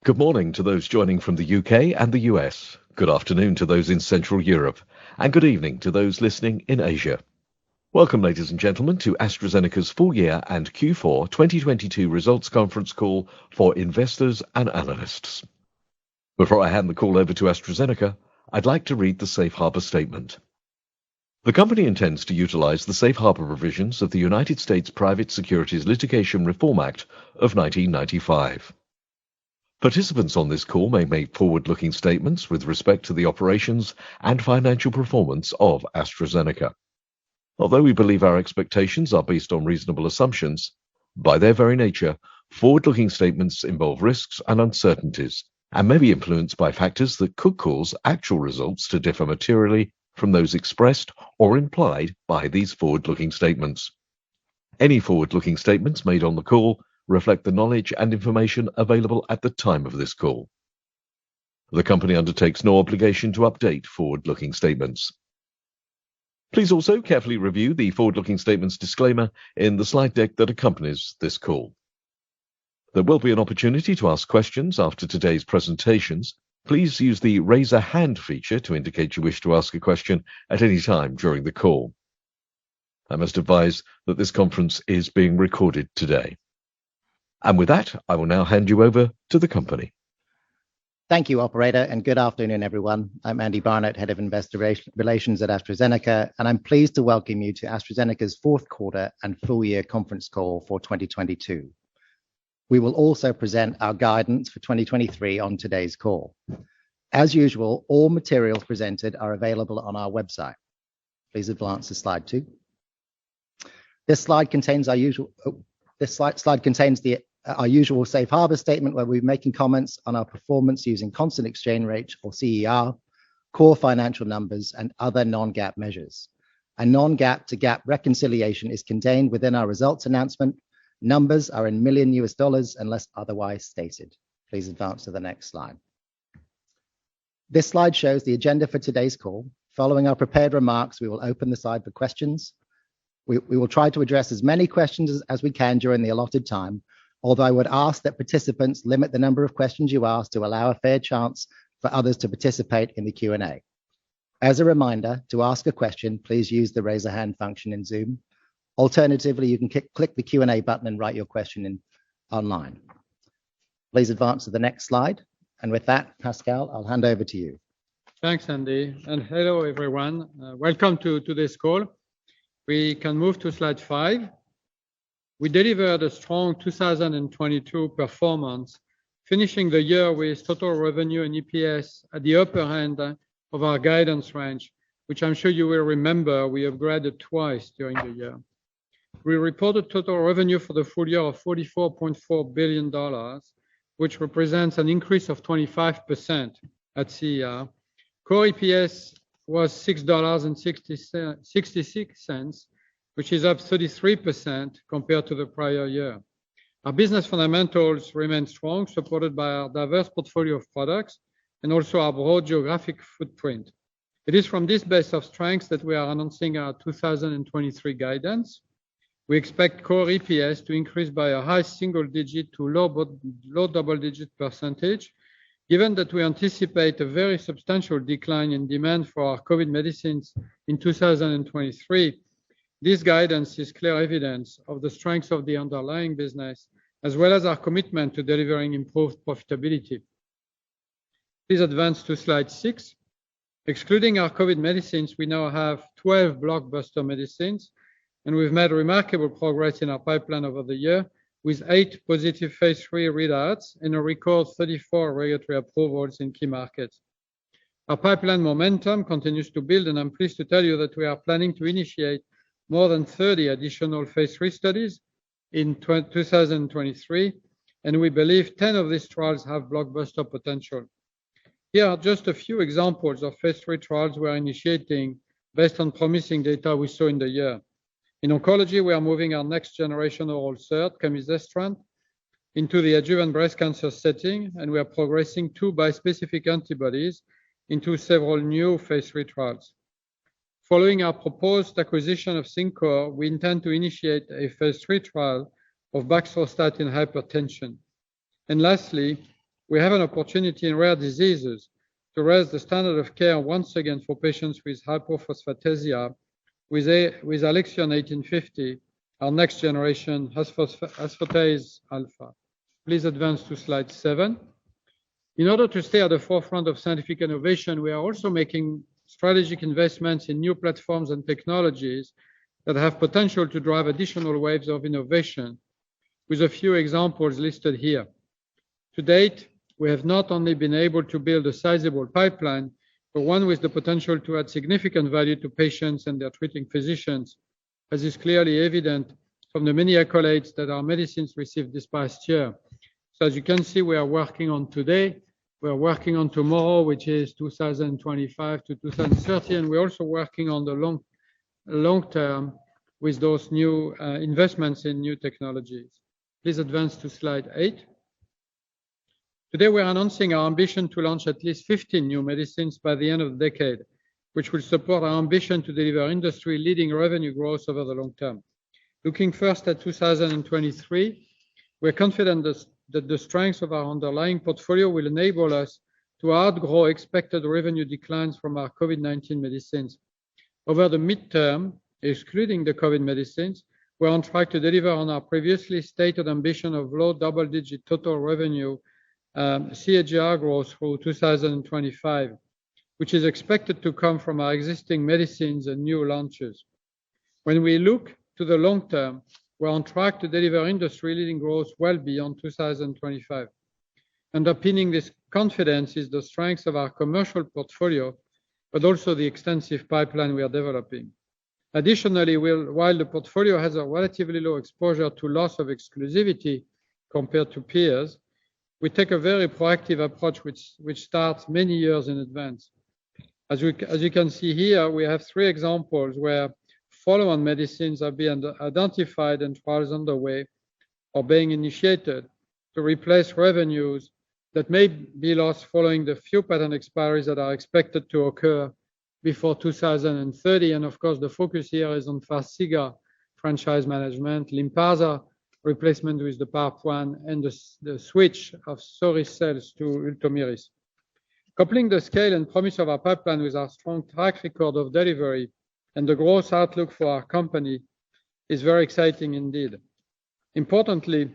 Good morning to those joining from the UK and the US. Good afternoon to those in Central Europe. And good evening to those listening in Asia. Welcome, ladies and gentlemen, to AstraZeneca's full year and Q4 2022 results conference call for investors and analysts. Before I hand the call over to AstraZeneca, I'd like to read the Safe Harbor statement. The company intends to utilize the Safe Harbor provisions of the United States Private Securities Litigation Reform Act of 1995. Participants on this call may make forward-looking statements with respect to the operations and financial performance of AstraZeneca. Although we believe our expectations are based on reasonable assumptions, by their very nature, forward-looking statements involve risks and uncertainties and may be influenced by factors that could cause actual results to differ materially from those expressed or implied by these forward-looking statements. Any forward-looking statements made on the call reflect the knowledge and information available at the time of this call. The company undertakes no obligation to update forward-looking statements. Please also carefully review the forward-looking statements disclaimer in the slide deck that accompanies this call. There will be an opportunity to ask questions after today's presentations. Please use the raise a hand feature to indicate you wish to ask a question at any time during the call. I must advise that this conference is being recorded today. And with that, I will now hand you over to the company. Thank you, operator, and good afternoon, everyone. I'm Andy Barnett, Head of Investor Relations at AstraZeneca, and I'm pleased to welcome you to AstraZeneca's fourth quarter and full year conference call for 2022. We will also present our guidance for 2023 on today's call. As usual, all materials presented are available on our website. Please advance to slide 2. This slide contains our usual Safe Harbor statement, where we're making comments on our performance using constant exchange rate, or CER, core financial numbers, and other non-GAAP measures. A non-GAAP to GAAP reconciliation is contained within our results announcement. Numbers are in million US dollars unless otherwise stated. Please advance to the next slide. This slide shows the agenda for today's call. Following our prepared remarks, we will open the side for questions. We will try to address as many questions as we can during the allotted time, although I would ask that participants limit the number of questions you ask to allow a fair chance for others to participate in the Q&A. As a reminder, to ask a question, please use the raise a hand function in Zoom. Alternatively, you can click the Q&A button and write your question online. Please advance to the next slide. And with that, Pascal, I'll hand over to you. Thanks, Andy, and hello, everyone. Welcome to today's call. We can move to slide 5. We delivered a strong 2022 performance, finishing the year with total revenue and EPS at the upper end of our guidance range, which I'm sure you will remember we upgraded twice during the year. We reported total revenue for the full year of $44.4 billion, which represents an increase of 25% at CER. Core EPS was $6.66, which is up 33% compared to the prior year. Our business fundamentals remain strong, supported by our diverse portfolio of products and also our broad geographic footprint. It is from this base of strengths that we are announcing our 2023 guidance. We expect core EPS to increase by a high single-digit to low double-digit percentage. Given that we anticipate a very substantial decline in demand for our COVID medicines in 2023, this guidance is clear evidence of the strength of the underlying business, as well as our commitment to delivering improved profitability. Please advance to slide 6. Excluding our COVID medicines, we now have 12 blockbuster medicines, and we've made remarkable progress in our pipeline over the year, with 8 positive phase 3 readouts and a record 34 regulatory approvals in key markets. Our pipeline momentum continues to build, and I'm pleased to tell you that we are planning to initiate more than 30 additional phase 3 studies in 2023, and we believe 10 of these trials have blockbuster potential. Here are just a few examples of phase 3 trials we are initiating based on promising data we saw in the year. In oncology, we are moving our next generation oral SERD, camizestrant, into the adjuvant breast cancer setting, and we are progressing 2 bispecific antibodies into several new phase 3 trials. Following our proposed acquisition of Syncor, we intend to initiate a phase 3 trial of baxdrostat in hypertension. And lastly, we have an opportunity in rare diseases to raise the standard of care once again for patients with hypophosphatasia with Alexion 1850, our next generation phosphatase alpha. Please advance to slide 7. In order to stay at the forefront of scientific innovation, we are also making strategic investments in new platforms and technologies that have potential to drive additional waves of innovation, with a few examples listed here. To date, we have not only been able to build a sizable pipeline, but one with the potential to add significant value to patients and their treating physicians, as is clearly evident from the many accolades that our medicines received this past year. So as you can see, we are working on today, we are working on tomorrow, which is 2025 to 2030, and we're also working on the long term with those new investments in new technologies. Please advance to slide 8. Today, we're announcing our ambition to launch at least 15 new medicines by the end of the decade, which will support our ambition to deliver industry-leading revenue growth over the long term. Looking first at 2023, we're confident that the strength of our underlying portfolio will enable us to outgrow expected revenue declines from our COVID-19 medicines. Over the midterm, excluding the COVID medicines, we're on track to deliver on our previously stated ambition of low double-digit total revenue CAGR growth through 2025, which is expected to come from our existing medicines and new launches. When we look to the long term, we're on track to deliver industry-leading growth well beyond 2025. Underpinning this confidence is the strength of our commercial portfolio, but also the extensive pipeline we are developing. Additionally, while the portfolio has a relatively low exposure to loss of exclusivity compared to peers, we take a very proactive approach which starts many years in advance. As you can see here, we have 3 examples where follow-on medicines are being identified and trials underway or being initiated to replace revenues that may be lost following the few patent expiries that are expected to occur before 2030. And of course, the focus here is on Farxiga franchise management, Lynparza replacement with the PARP1, and the switch of Soliris cells to Ultomiris. Coupling the scale and promise of our pipeline with our strong track record of delivery and the growth outlook for our company is very exciting indeed. Importantly,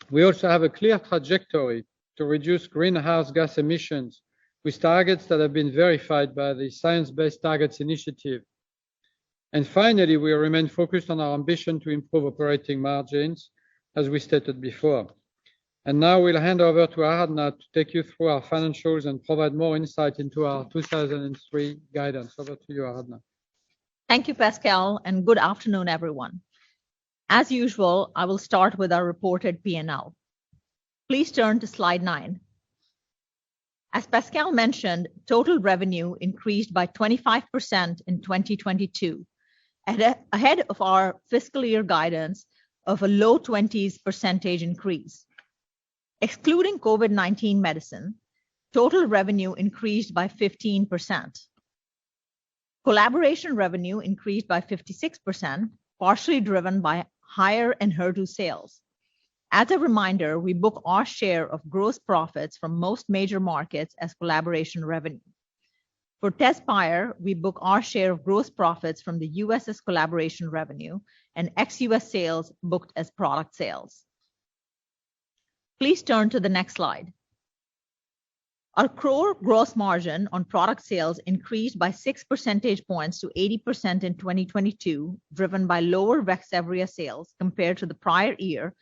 we also have a clear trajectory to reduce greenhouse gas emissions with targets that have been verified by the Science Based Targets Initiative. And finally, we remain focused on our ambition to improve operating margins, as we stated before. And now we'll hand over to Aradhana to take you through our financials and provide more insight into our 2003 guidance. Over to you, Aradhana. Thank you, Pascal, and good afternoon, everyone. As usual, I will start with our reported P&L. Please turn to slide 9. As Pascal mentioned, total revenue increased by 25% in 2022, ahead of our fiscal year guidance of a low 20s% increase. Excluding COVID-19 medicine, total revenue increased by 15%. Collaboration revenue increased by 56%, partially driven by higher Enhertu sales. As a reminder, we book our share of gross profits from most major markets as collaboration revenue. For Tezspire, we book our share of gross profits from the US as collaboration revenue and ex-US sales booked as product sales. Please turn to the next slide. Our core gross margin on product sales increased by 6 percentage points to 80% in 2022, driven by lower Vaxzevria sales compared to the prior year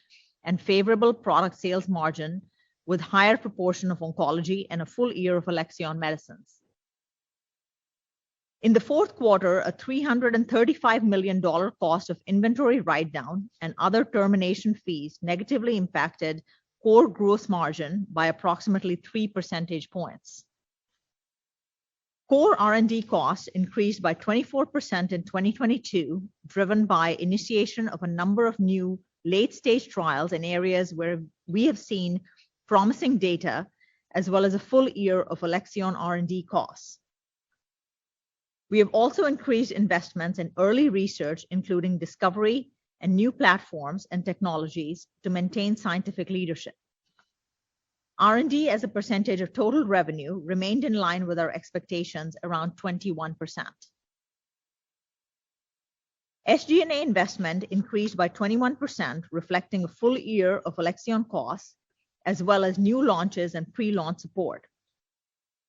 and favorable product sales margin with higher proportion of oncology and a full year of Alexion medicines. In the fourth quarter, a $335 million cost of inventory write-down and other termination fees negatively impacted core gross margin by approximately 3 percentage points. Core R&D costs increased by 24% in 2022, driven by initiation of a number of new late-stage trials in areas where we have seen promising data, as well as a full year of Alexion R&D costs. We have also increased investments in early research, including discovery and new platforms and technologies to maintain scientific leadership. R&D as a percentage of total revenue remained in line with our expectations around 21%. SG&A investment increased by 21%, reflecting a full year of Alexion costs, as well as new launches and pre-launch support.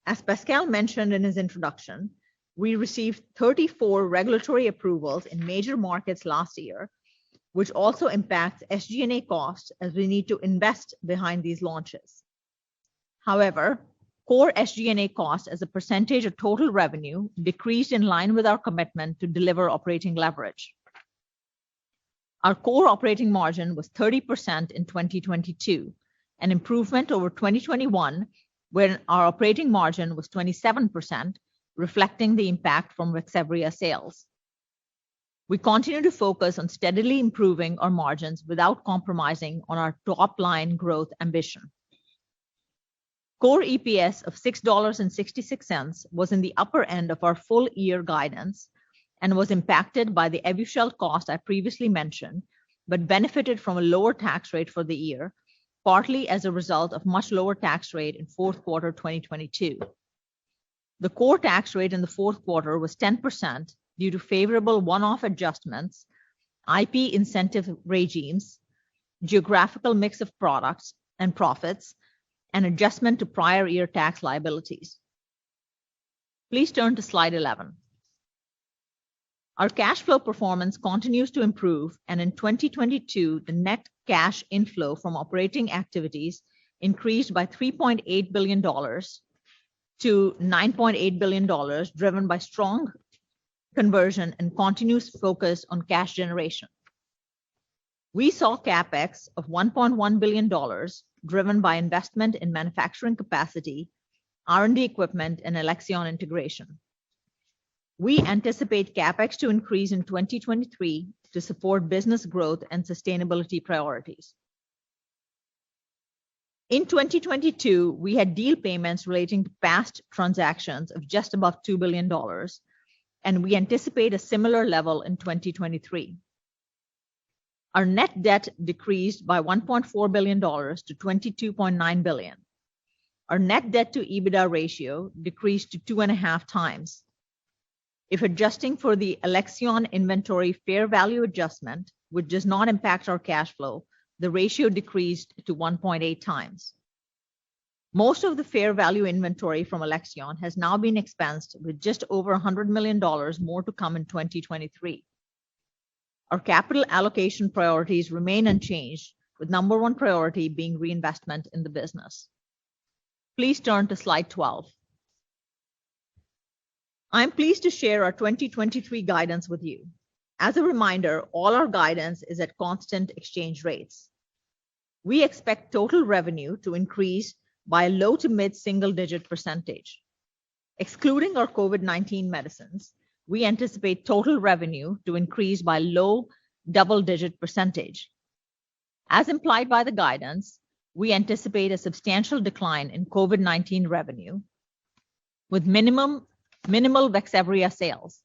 As Pascal mentioned in his introduction, we received 34 regulatory approvals in major markets last year, which also impacts SG&A costs as we need to invest behind these launches. However, core SG&A costs as a percentage of total revenue decreased in line with our commitment to deliver operating leverage. Our core operating margin was 30% in 2022, an improvement over 2021, when our operating margin was 27%, reflecting the impact from Vaxzevria sales. We continue to focus on steadily improving our margins without compromising on our top-line growth ambition. Core EPS of $6.66 was in the upper end of our full year guidance and was impacted by the Evusheld cost I previously mentioned, but benefited from a lower tax rate for the year, partly as a result of much lower tax rate in fourth quarter 2022. The core tax rate in the fourth quarter was 10% due to favorable one-off adjustments, IP incentive regimes, geographical mix of products and profits, and adjustment to prior year tax liabilities. Please turn to slide 11. Our cash flow performance continues to improve, and in 2022, the net cash inflow from operating activities increased by $3.8 billion to $9.8 billion, driven by strong conversion and continuous focus on cash generation. We saw CapEx of $1.1 billion, driven by investment in manufacturing capacity, R&D equipment, and Alexion integration. We anticipate CapEx to increase in 2023 to support business growth and sustainability priorities. In 2022, we had deal payments relating to past transactions of just above $2 billion, and we anticipate a similar level in 2023. Our net debt decreased by $1.4 billion to $22.9 billion. Our net debt to EBITDA ratio decreased to 2.5 times. If adjusting for the Alexion inventory fair value adjustment, which does not impact our cash flow, the ratio decreased to 1.8 times. Most of the fair value inventory from Alexion has now been expensed, with just over $100 million more to come in 2023. Our capital allocation priorities remain unchanged, with number one priority being reinvestment in the business. Please turn to slide 12. I'm pleased to share our 2023 guidance with you. As a reminder, all our guidance is at constant exchange rates. We expect total revenue to increase by a low to mid single-digit %. Excluding our COVID-19 medicines, we anticipate total revenue to increase by low double-digit %. As implied by the guidance, we anticipate a substantial decline in COVID-19 revenue with minimal Vaxzevria sales.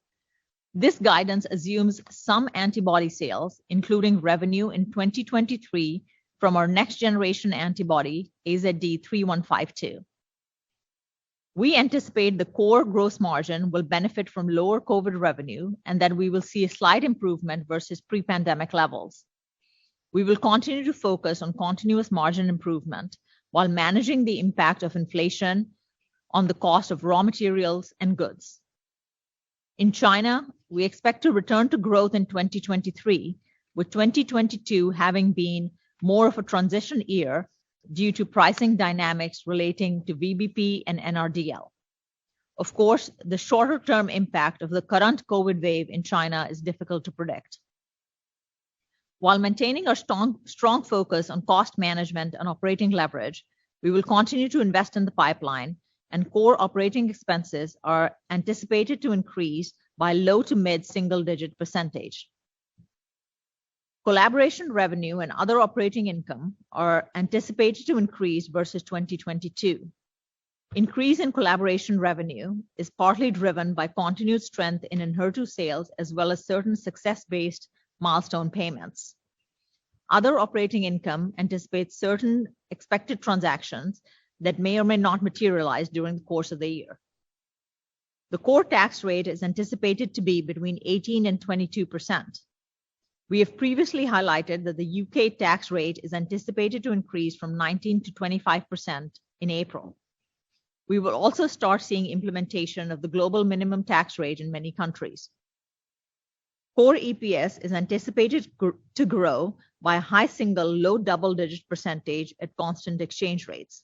This guidance assumes some antibody sales, including revenue in 2023 from our next generation antibody, AZD3152. We anticipate the core gross margin will benefit from lower COVID revenue and that we will see a slight improvement versus pre-pandemic levels. We will continue to focus on continuous margin improvement while managing the impact of inflation on the cost of raw materials and goods. In China, we expect to return to growth in 2023, with 2022 having been more of a transition year due to pricing dynamics relating to VBP and NRDL. Of course, the shorter term impact of the current COVID wave in China is difficult to predict. While maintaining our strong focus on cost management and operating leverage, we will continue to invest in the pipeline, and core operating expenses are anticipated to increase by low to mid single-digit %. Collaboration revenue and other operating income are anticipated to increase versus 2022. Increase in collaboration revenue is partly driven by continued strength in Enhertu sales, as well as certain success-based milestone payments. Other operating income anticipates certain expected transactions that may or may not materialize during the course of the year. The core tax rate is anticipated to be between 18 and 22%. We have previously highlighted that the UK tax rate is anticipated to increase from 19 to 25% in April. We will also start seeing implementation of the global minimum tax rate in many countries. Core EPS is anticipated to grow by a high single, low double-digit percentage at constant exchange rates.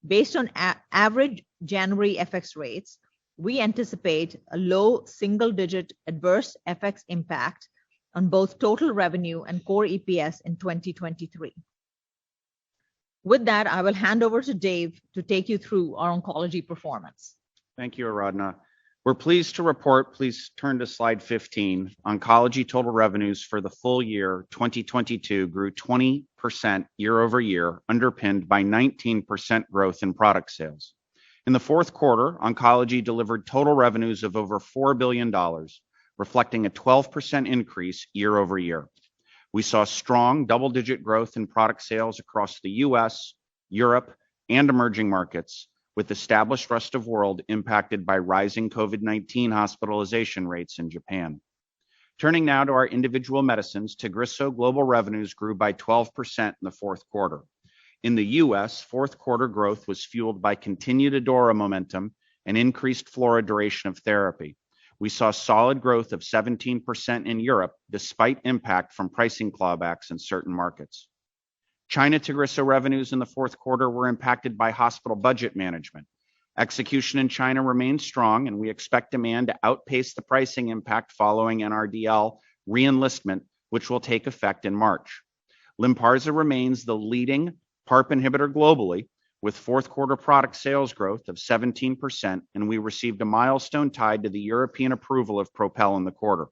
Based on average January FX rates, we anticipate a low single-digit adverse FX impact on both total revenue and core EPS in 2023. With that, I will hand over to Dave to take you through our oncology performance. Thank you, Aradhana. We're pleased to report, please turn to slide 15, oncology total revenues for the full year 2022 grew 20% year-over-year, underpinned by 19% growth in product sales. In the fourth quarter, oncology delivered total revenues of over $4 billion, reflecting a 12% increase year-over-year. We saw strong double-digit growth in product sales across the US, Europe, and emerging markets, with established rest of world impacted by rising COVID-19 hospitalization rates in Japan. Turning now to our individual medicines, Tagrisso global revenues grew by 12% in the fourth quarter. In the US, fourth quarter growth was fueled by continued ADAURA momentum and increased FLAURA duration of therapy. We saw solid growth of 17% in Europe, despite impact from pricing clawbacks in certain markets. China Tagrisso revenues in the fourth quarter were impacted by hospital budget management. Execution in China remains strong, and we expect demand to outpace the pricing impact following NRDL re-enlistment, which will take effect in March. Lynparza remains the leading PARP inhibitor globally, with fourth quarter product sales growth of 17%, and we received a milestone tied to the European approval of PROPEL in the quarter.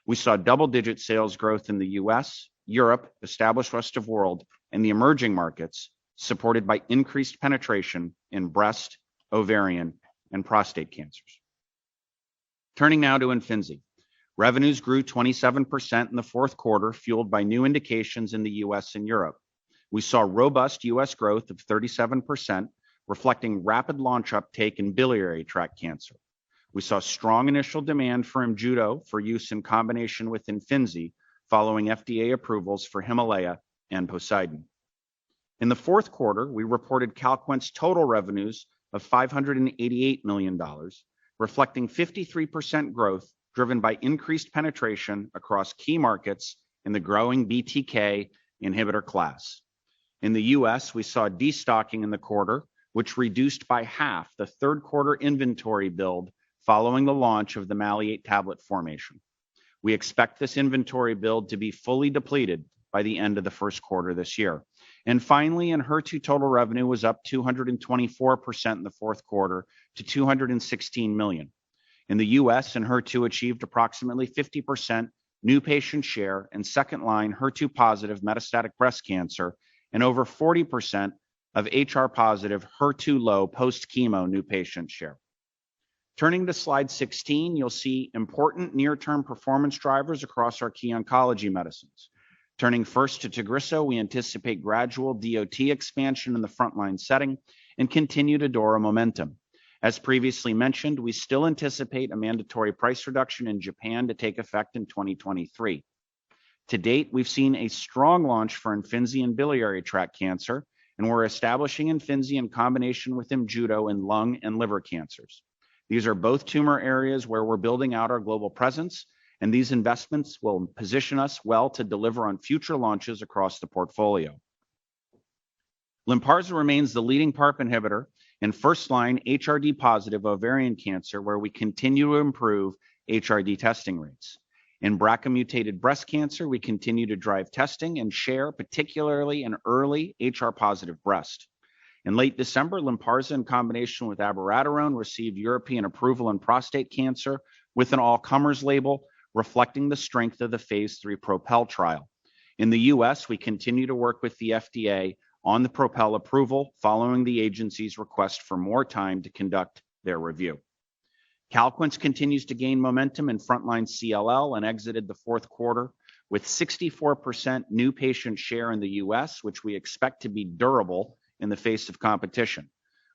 We saw double-digit sales growth in the US, Europe, established rest of world, and the emerging markets, supported by increased penetration in breast, ovarian, and prostate cancers. Turning now to Imfinzi. Revenues grew 27% in the fourth quarter, fueled by new indications in the US and Europe. We saw robust US growth of 37%, reflecting rapid launch uptake in biliary tract cancer. We saw strong initial demand for Imjudo for use in combination with Imfinzi, following FDA approvals for Himalaya and Poseidon. In the fourth quarter, we reported Calquence total revenues of $588 million, reflecting 53% growth driven by increased penetration across key markets in the growing BTK inhibitor class. In the US, we saw destocking in the quarter, which reduced by half the third quarter inventory build following the launch of the maleate tablet formation. We expect this inventory build to be fully depleted by the end of the first quarter this year. And finally, Enhertu total revenue was up 224% in the fourth quarter to $216 million. In the US, Enhertu achieved approximately 50% new patient share in second-line HER2-positive metastatic breast cancer and over 40% of HR-positive HER2-low post-chemo new patient share. Turning to slide 16, you'll see important near-term performance drivers across our key oncology medicines. Turning first to Tagrisso, we anticipate gradual DOT expansion in the frontline setting and continued ADAURA momentum. As previously mentioned, we still anticipate a mandatory price reduction in Japan to take effect in 2023. To date, we've seen a strong launch for Imfinzi in biliary tract cancer, and we're establishing Imfinzi in combination with Imjudo in lung and liver cancers. These are both tumor areas where we're building out our global presence, and these investments will position us well to deliver on future launches across the portfolio. Lynparza remains the leading PARP inhibitor in first-line HRD-positive ovarian cancer, where we continue to improve HRD testing rates. In BRCA-mutated breast cancer, we continue to drive testing and share, particularly in early HR-positive breast. In late December, Lynparza, in combination with abiraterone, received European approval in prostate cancer with an all-comers label, reflecting the strength of the phase 3 PROPEL trial. In the US, we continue to work with the FDA on the PROPEL approval, following the agency's request for more time to conduct their review. Calquence continues to gain momentum in frontline CLL and exited the fourth quarter with 64% new patient share in the US, which we expect to be durable in the face of competition.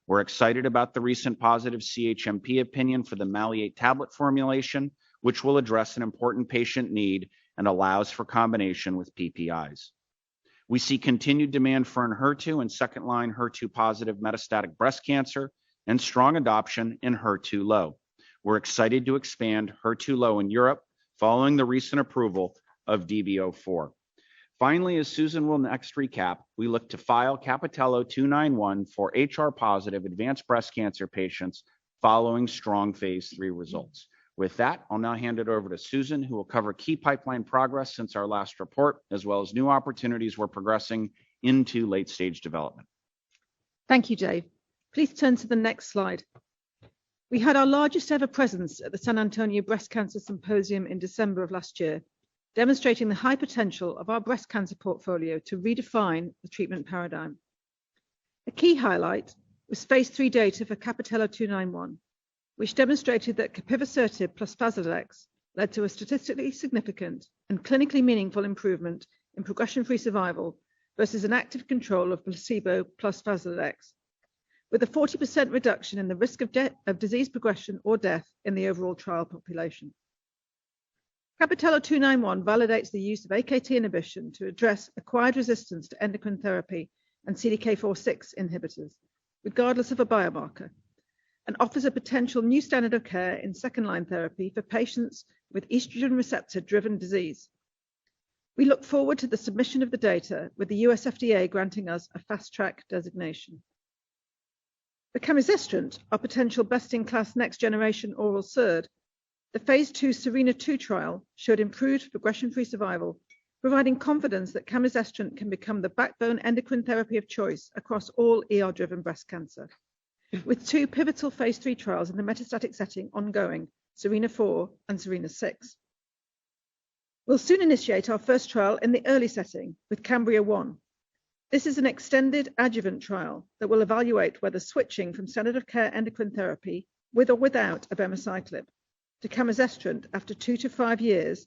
We're excited about the recent positive CHMP opinion for the Maleate tablet formulation, which will address an important patient need and allows for combination with PPIs. We see continued demand for Enhertu in second-line HER2-positive metastatic breast cancer and strong adoption in HER2-low. We're excited to expand HER2-low in Europe following the recent approval of DB04. Finally, as Susan will next recap, we look to file Capitello 291 for HR-positive advanced breast cancer patients following strong phase 3 results. With that, I'll now hand it over to Susan, who will cover key pipeline progress since our last report, as well as new opportunities we're progressing into late-stage development. Thank you, Dave. Please turn to the next slide. We had our largest ever presence at the San Antonio Breast Cancer Symposium in December of last year, demonstrating the high potential of our breast cancer portfolio to redefine the treatment paradigm. A key highlight was phase 3 data for Capitello 291, which demonstrated that capivasertib plus Faslodex led to a statistically significant and clinically meaningful improvement in progression-free survival versus an active control of placebo plus Faslodex, with a 40% reduction in the risk of disease progression or death in the overall trial population. Capitello 291 validates the use of AKT inhibition to address acquired resistance to endocrine therapy and CDK4/6 inhibitors, regardless of a biomarker, and offers a potential new standard of care in second-line therapy for patients with estrogen receptor-driven disease. We look forward to the submission of the data, with the US FDA granting us a fast-track designation. For camizestrant, our potential best-in-class next-generation oral SERD, the phase 2 SERENA-2 trial showed improved progression-free survival, providing confidence that camizestrant can become the backbone endocrine therapy of choice across all ER-driven breast cancer, with 2 pivotal phase 3 trials in the metastatic setting ongoing, SERENA-4 and SERENA-6. We'll soon initiate our first trial in the early setting with Cambria-1. This is an extended adjuvant trial that will evaluate whether switching from standard of care endocrine therapy with or without abemaciclib to camizestrant after 2 to 5 years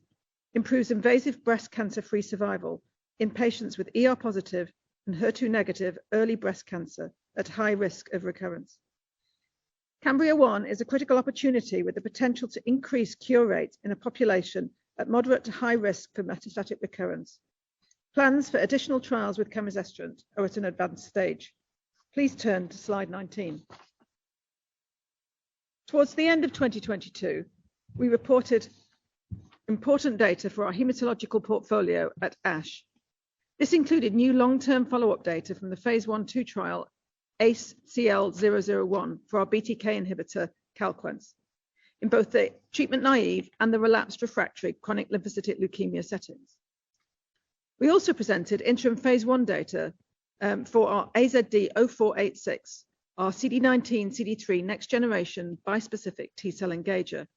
improves invasive breast cancer-free survival in patients with ER-positive and HER2-negative early breast cancer at high risk of recurrence. Cambria-1 is a critical opportunity with the potential to increase cure rates in a population at moderate to high risk for metastatic recurrence. Plans for additional trials with camizestrant are at an advanced stage. Please turn to slide 19. Towards the end of 2022, we reported important data for our hematological portfolio at ASH. This included new long-term follow-up data from the phase 1/2 trial ACE-CL001 for our BTK inhibitor Calquence in both the treatment-naive and the relapsed refractory chronic lymphocytic leukemia settings. We also presented interim phase 1 data for our AZD0486, our CD19/CD3 next-generation bispecific T-cell engager.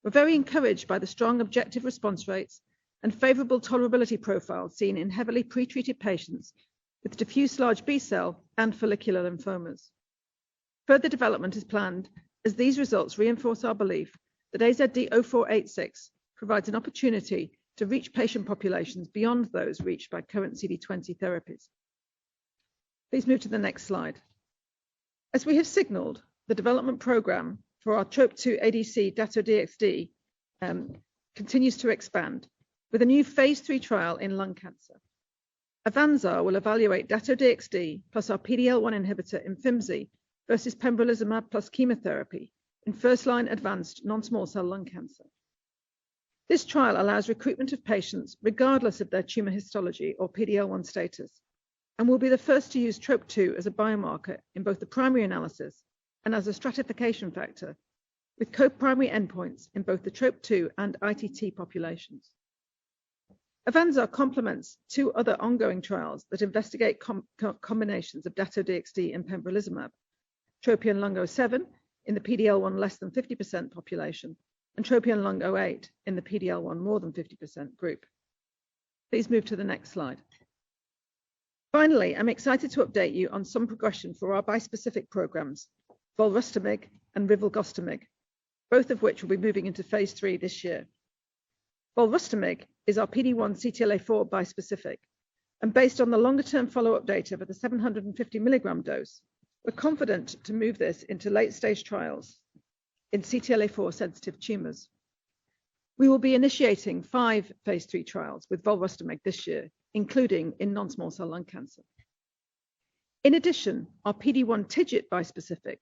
We're very encouraged by the strong objective response rates and favorable tolerability profile seen in heavily pretreated patients with diffuse large B-cell and follicular lymphomas. Further development is planned as these results reinforce our belief that AZD0486 provides an opportunity to reach patient populations beyond those reached by current CD20 therapies. Please move to the next slide. As we have signaled, the development program for our TROP2 ADC Dato-DXd continues to expand with a new phase 3 trial in lung cancer. Avanza will evaluate Dato-DXd plus our PD-L1 inhibitor Imfinzi versus pembrolizumab plus chemotherapy in first-line advanced non-small cell lung cancer. This trial allows recruitment of patients regardless of their tumor histology or PD-L1 status, and will be the first to use TROP2 as a biomarker in both the primary analysis and as a stratification factor, with co-primary endpoints in both the TROP2 and ITT populations. Avanza complements 2 other ongoing trials that investigate combinations of Dato-DXd and pembrolizumab, Tropion-Lung07 in the PD-L1 less than 50% population, and Tropion-Lung08 in the PD-L1 more than 50% group. Please move to the next slide. Finally, I'm excited to update you on some progression for our bispecific programs, volrustomig and rilvegostomig, both of which will be moving into phase 3 this year. Volrustomig is our PD-1 CTLA-4 bispecific, and based on the longer-term follow-up data for the 750 milligram dose, we're confident to move this into late-stage trials in CTLA-4 sensitive tumors. We will be initiating 5 phase 3 trials with volrustomig this year, including in non-small cell lung cancer. In addition, our PD-1 TIGIT bispecific,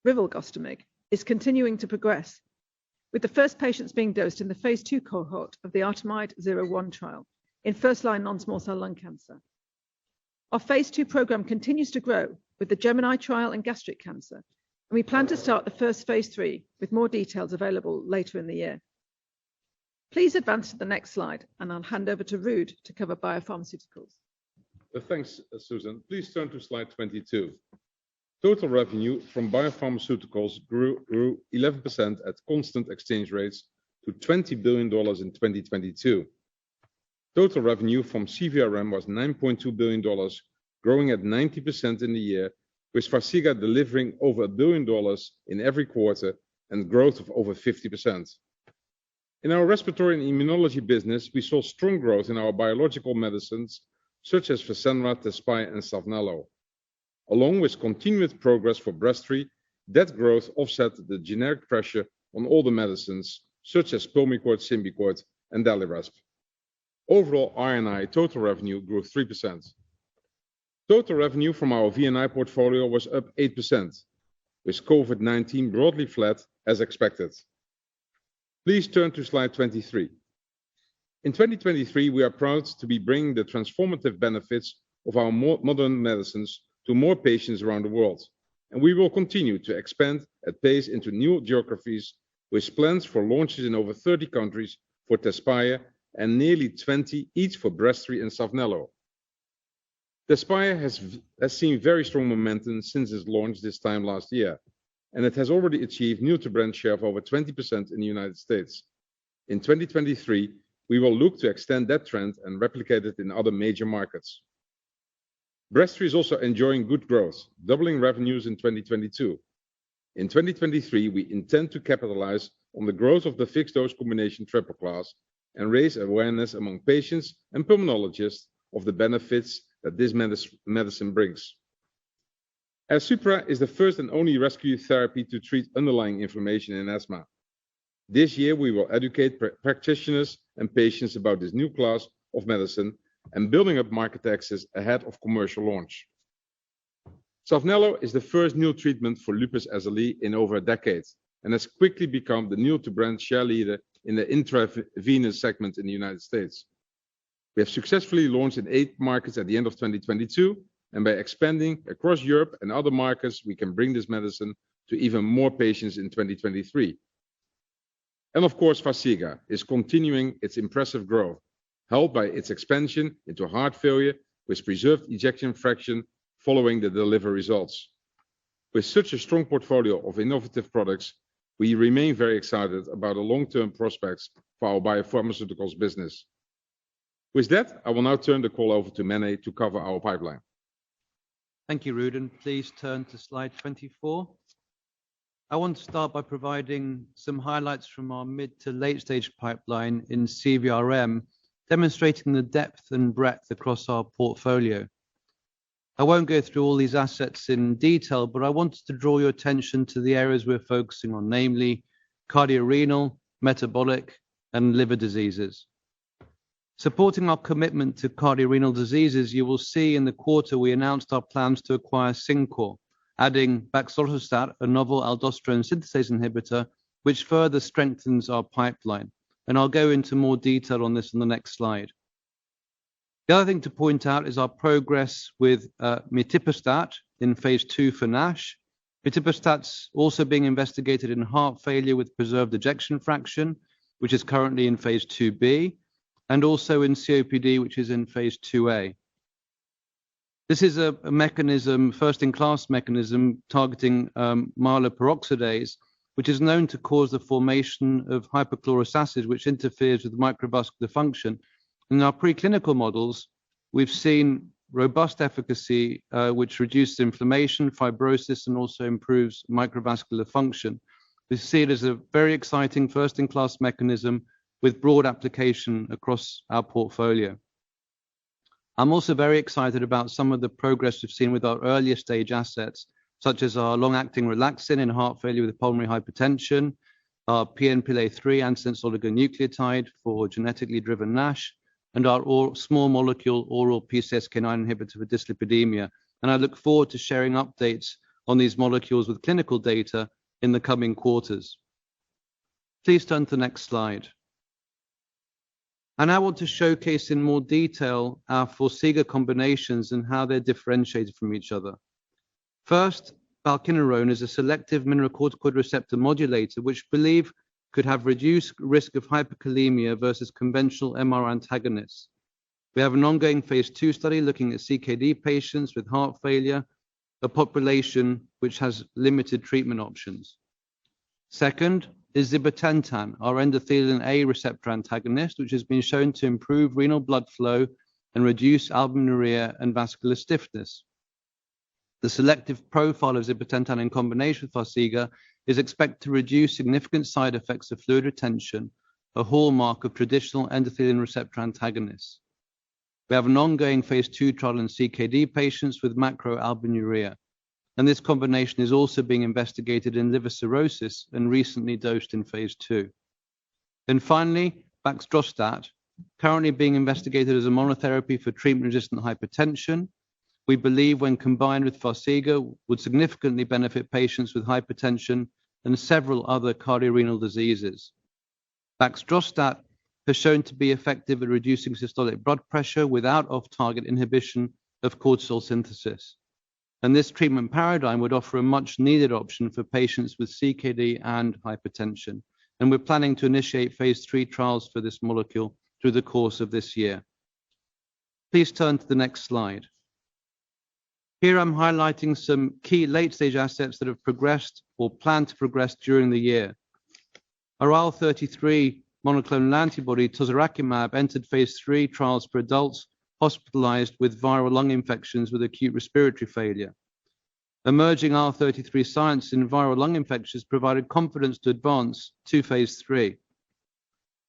rilvegostomig, is continuing to progress, with the first patients being dosed in the phase 2 cohort of the ARTEMIDE-01 trial in first-line non-small cell lung cancer. Our phase 2 program continues to grow with the Gemini trial in gastric cancer, and we plan to start the first phase 3 with more details available later in the year. Please advance to the next slide, and I'll hand over to Ruud to cover biopharmaceuticals. Thanks, Susan. Please turn to slide 22. Total revenue from biopharmaceuticals grew 11% at constant exchange rates to $20 billion in 2022. Total revenue from CVRM was $9.2 billion, growing at 90% in the year, with Farxiga delivering over $1 billion in every quarter and growth of over 50%. In our respiratory and immunology business, we saw strong growth in our biological medicines, such as Fasenra, Tezspire, and Saphnelo. Along with continued progress for Breztri, that growth offset the generic pressure on all the medicines, such as Pulmicort, Symbicort, and Daliresp. Overall, R&I total revenue grew 3%. Total revenue from our V&I portfolio was up 8%, with COVID-19 broadly flat as expected. Please turn to slide 23. In 2023, we are proud to be bringing the transformative benefits of our modern medicines to more patients around the world, and we will continue to expand at pace into new geographies with plans for launches in over 30 countries for Tezspire and nearly 20 each for Breztri and Saphnelo. Tezspire has seen very strong momentum since its launch this time last year, and it has already achieved new-to-brand share of over 20% in the United States. In 2023, we will look to extend that trend and replicate it in other major markets. Breztri is also enjoying good growth, doubling revenues in 2022. In 2023, we intend to capitalize on the growth of the fixed-dose combination triple class and raise awareness among patients and pulmonologists of the benefits that this medicine brings. Airsupra is the first and only rescue therapy to treat underlying inflammation in asthma. This year, we will educate practitioners and patients about this new class of medicine and building up market access ahead of commercial launch. Saphnelo is the first new treatment for lupus SLE in over a decade and has quickly become the new-to-brand share leader in the intravenous segment in the United States. We have successfully launched in 8 markets at the end of 2022, and by expanding across Europe and other markets, we can bring this medicine to even more patients in 2023. And of course, Farxiga is continuing its impressive growth, helped by its expansion into heart failure with preserved ejection fraction following the DELIVER results. With such a strong portfolio of innovative products, we remain very excited about the long-term prospects for our biopharmaceuticals business. With that, I will now turn the call over to Mene to cover our pipeline. Thank you, Ruud. Please turn to slide 24. I want to start by providing some highlights from our mid to late stage pipeline in CVRM, demonstrating the depth and breadth across our portfolio. I won't go through all these assets in detail, but I wanted to draw your attention to the areas we're focusing on, namely cardiorenal, metabolic, and liver diseases. Supporting our commitment to cardiorenal diseases, you will see in the quarter we announced our plans to acquire Cincor, adding baxdrostat, a novel aldosterone synthase inhibitor, which further strengthens our pipeline. And I'll go into more detail on this on the next slide. The other thing to point out is our progress with mitiperstat in phase 2 for NASH. Mitiperstat's also being investigated in heart failure with preserved ejection fraction, which is currently in phase 2b, and also in COPD, which is in phase 2a. This is a mechanism, first-in-class mechanism, targeting myeloperoxidase, which is known to cause the formation of hypochlorous acid, which interferes with microvascular function. In our preclinical models, we've seen robust efficacy, which reduces inflammation, fibrosis, and also improves microvascular function. We see it as a very exciting first-in-class mechanism with broad application across our portfolio. I'm also very excited about some of the progress we've seen with our earlier stage assets, such as our long-acting relaxin in heart failure with pulmonary hypertension, our PNPLA3 antisense oligonucleotide for genetically driven NASH, and our small molecule oral PCSK9 inhibitor for dyslipidemia. And I look forward to sharing updates on these molecules with clinical data in the coming quarters. Please turn to the next slide. And I want to showcase in more detail our Farxiga combinations and how they're differentiated from each other. First, balcinrenone is a selective mineralocorticoid receptor modulator, which we believe could have reduced risk of hyperkalemia versus conventional MR antagonists. We have an ongoing phase 2 study looking at CKD patients with heart failure, a population which has limited treatment options. Second is zibotentan, our endothelin A receptor antagonist, which has been shown to improve renal blood flow and reduce albuminuria and vascular stiffness. The selective profile of zibotentan in combination with Farxiga is expected to reduce significant side effects of fluid retention, a hallmark of traditional endothelin receptor antagonists. We have an ongoing phase 2 trial in CKD patients with macroalbuminuria, and this combination is also being investigated in liver cirrhosis and recently dosed in phase 2. And finally, baxdrostat, currently being investigated as a monotherapy for treatment-resistant hypertension. We believe when combined with Farxiga would significantly benefit patients with hypertension and several other cardiorenal diseases. Baxdrostat has shown to be effective at reducing systolic blood pressure without off-target inhibition of cortisol synthesis. And this treatment paradigm would offer a much needed option for patients with CKD and hypertension. And we're planning to initiate phase 3 trials for this molecule through the course of this year. Please turn to the next slide. Here I'm highlighting some key late-stage assets that have progressed or plan to progress during the year. Our IL-33 monoclonal antibody, tozorakimab, entered phase 3 trials for adults hospitalized with viral lung infections with acute respiratory failure. Emerging IL-33 science in viral lung infections provided confidence to advance to phase 3.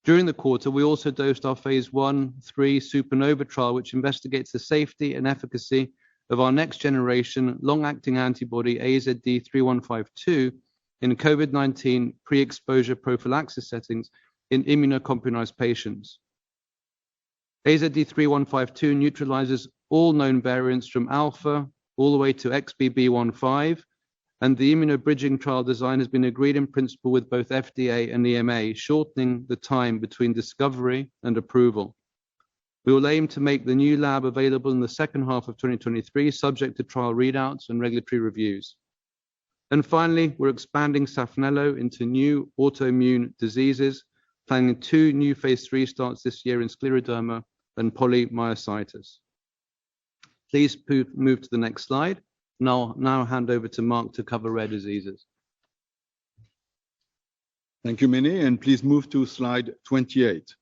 During the quarter, we also dosed our phase 1/3 supernova trial, which investigates the safety and efficacy of our next generation long-acting antibody AZD3152 in COVID-19 pre-exposure prophylaxis settings in immunocompromised patients. AZD3152 neutralizes all known variants from alpha all the way to XBB.1.5, and the immunobridging trial design has been agreed in principle with both FDA and EMA, shortening the time between discovery and approval. We will aim to make the new lab available in the second half of 2023, subject to trial readouts and regulatory reviews. And finally, we're expanding Safnello into new autoimmune diseases, planning 2 new phase 3 starts this year in scleroderma and polymyositis. Please move to the next slide. And I'll now hand over to Mark to cover rare diseases. Thank you, Mene, and please move to slide 28.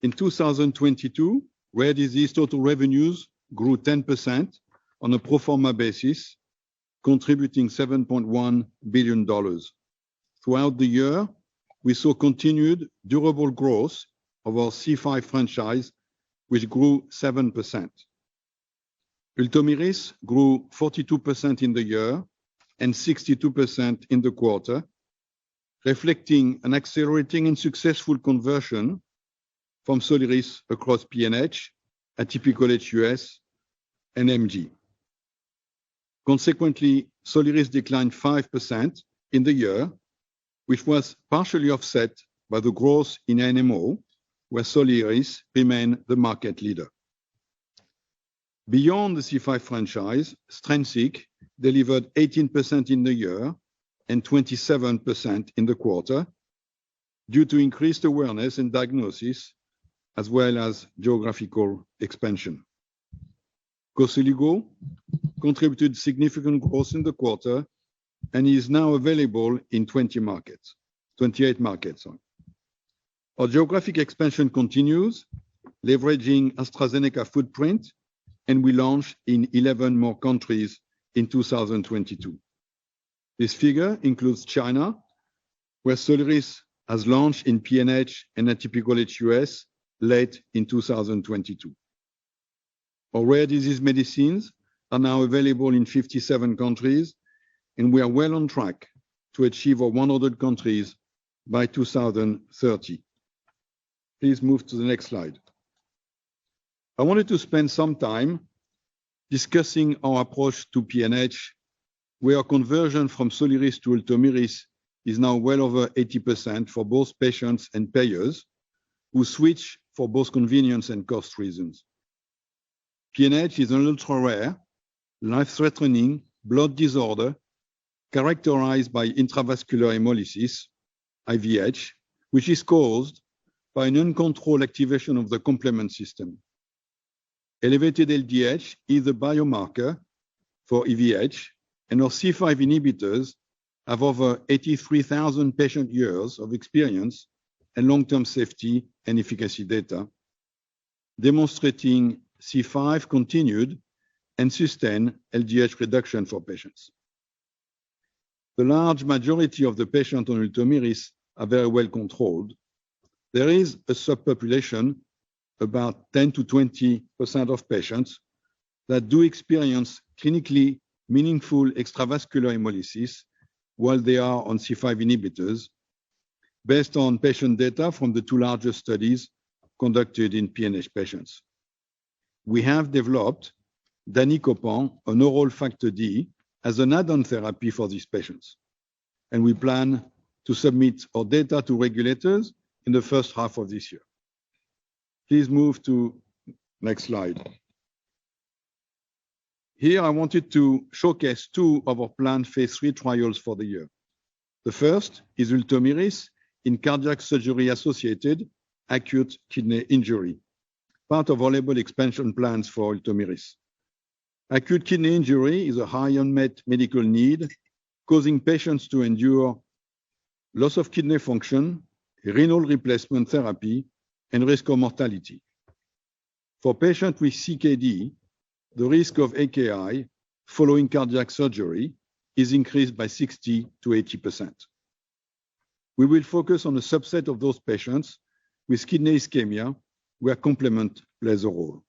In 2022, rare disease total revenues grew 10% on a pro forma basis, contributing $7.1 billion. Throughout the year, we saw continued durable growth of our C5 franchise, which grew 7%. Ultomiris grew 42% in the year and 62% in the quarter, reflecting an accelerating and successful conversion from Soliris across PNH, atypical HUS, and MG. Consequently, Soliris declined 5% in the year, which was partially offset by the growth in NMO, where Soliris remained the market leader. Beyond the C5 franchise, Strensiq delivered 18% in the year and 27% in the quarter due to increased awareness and diagnosis, as well as geographical expansion. Koselugo contributed significant growth in the quarter and is now available in 28 markets. Our geographic expansion continues, leveraging AstraZeneca footprint, and we launched in 11 more countries in 2022. This figure includes China, where Soliris has launched in PNH and atypical HUS late in 2022. Our rare disease medicines are now available in 57 countries, and we are well on track to achieve our 100 countries by 2030. Please move to the next slide. I wanted to spend some time discussing our approach to PNH, where conversion from Soliris to Ultomiris is now well over 80% for both patients and payers who switch for both convenience and cost reasons. PNH is an ultra-rare, life-threatening blood disorder characterized by intravascular hemolysis, IVH, which is caused by an uncontrolled activation of the complement system. Elevated LDH is a biomarker for EVH, and our C5 inhibitors have over 83,000 patient years of experience and long-term safety and efficacy data, demonstrating C5 continued and sustained LDH reduction for patients. The large majority of the patients on Ultomiris are very well controlled. There is a subpopulation, about 10 to 20% of patients, that do experience clinically meaningful extravascular hemolysis while they are on C5 inhibitors, based on patient data from the two largest studies conducted in PNH patients. We have developed danicopan, an oral factor D, as an add-on therapy for these patients, and we plan to submit our data to regulators in the first half of this year. Please move to next slide. Here, I wanted to showcase two of our planned phase 3 trials for the year. The first is Ultomiris in cardiac surgery-associated acute kidney injury, part of our label expansion plans for Ultomiris. Acute kidney injury is a high unmet medical need, causing patients to endure loss of kidney function, renal replacement therapy, and risk of mortality. For patients with CKD, the risk of AKI following cardiac surgery is increased by 60 to 80%. We will focus on a subset of those patients with kidney ischemia, where complement plays a role.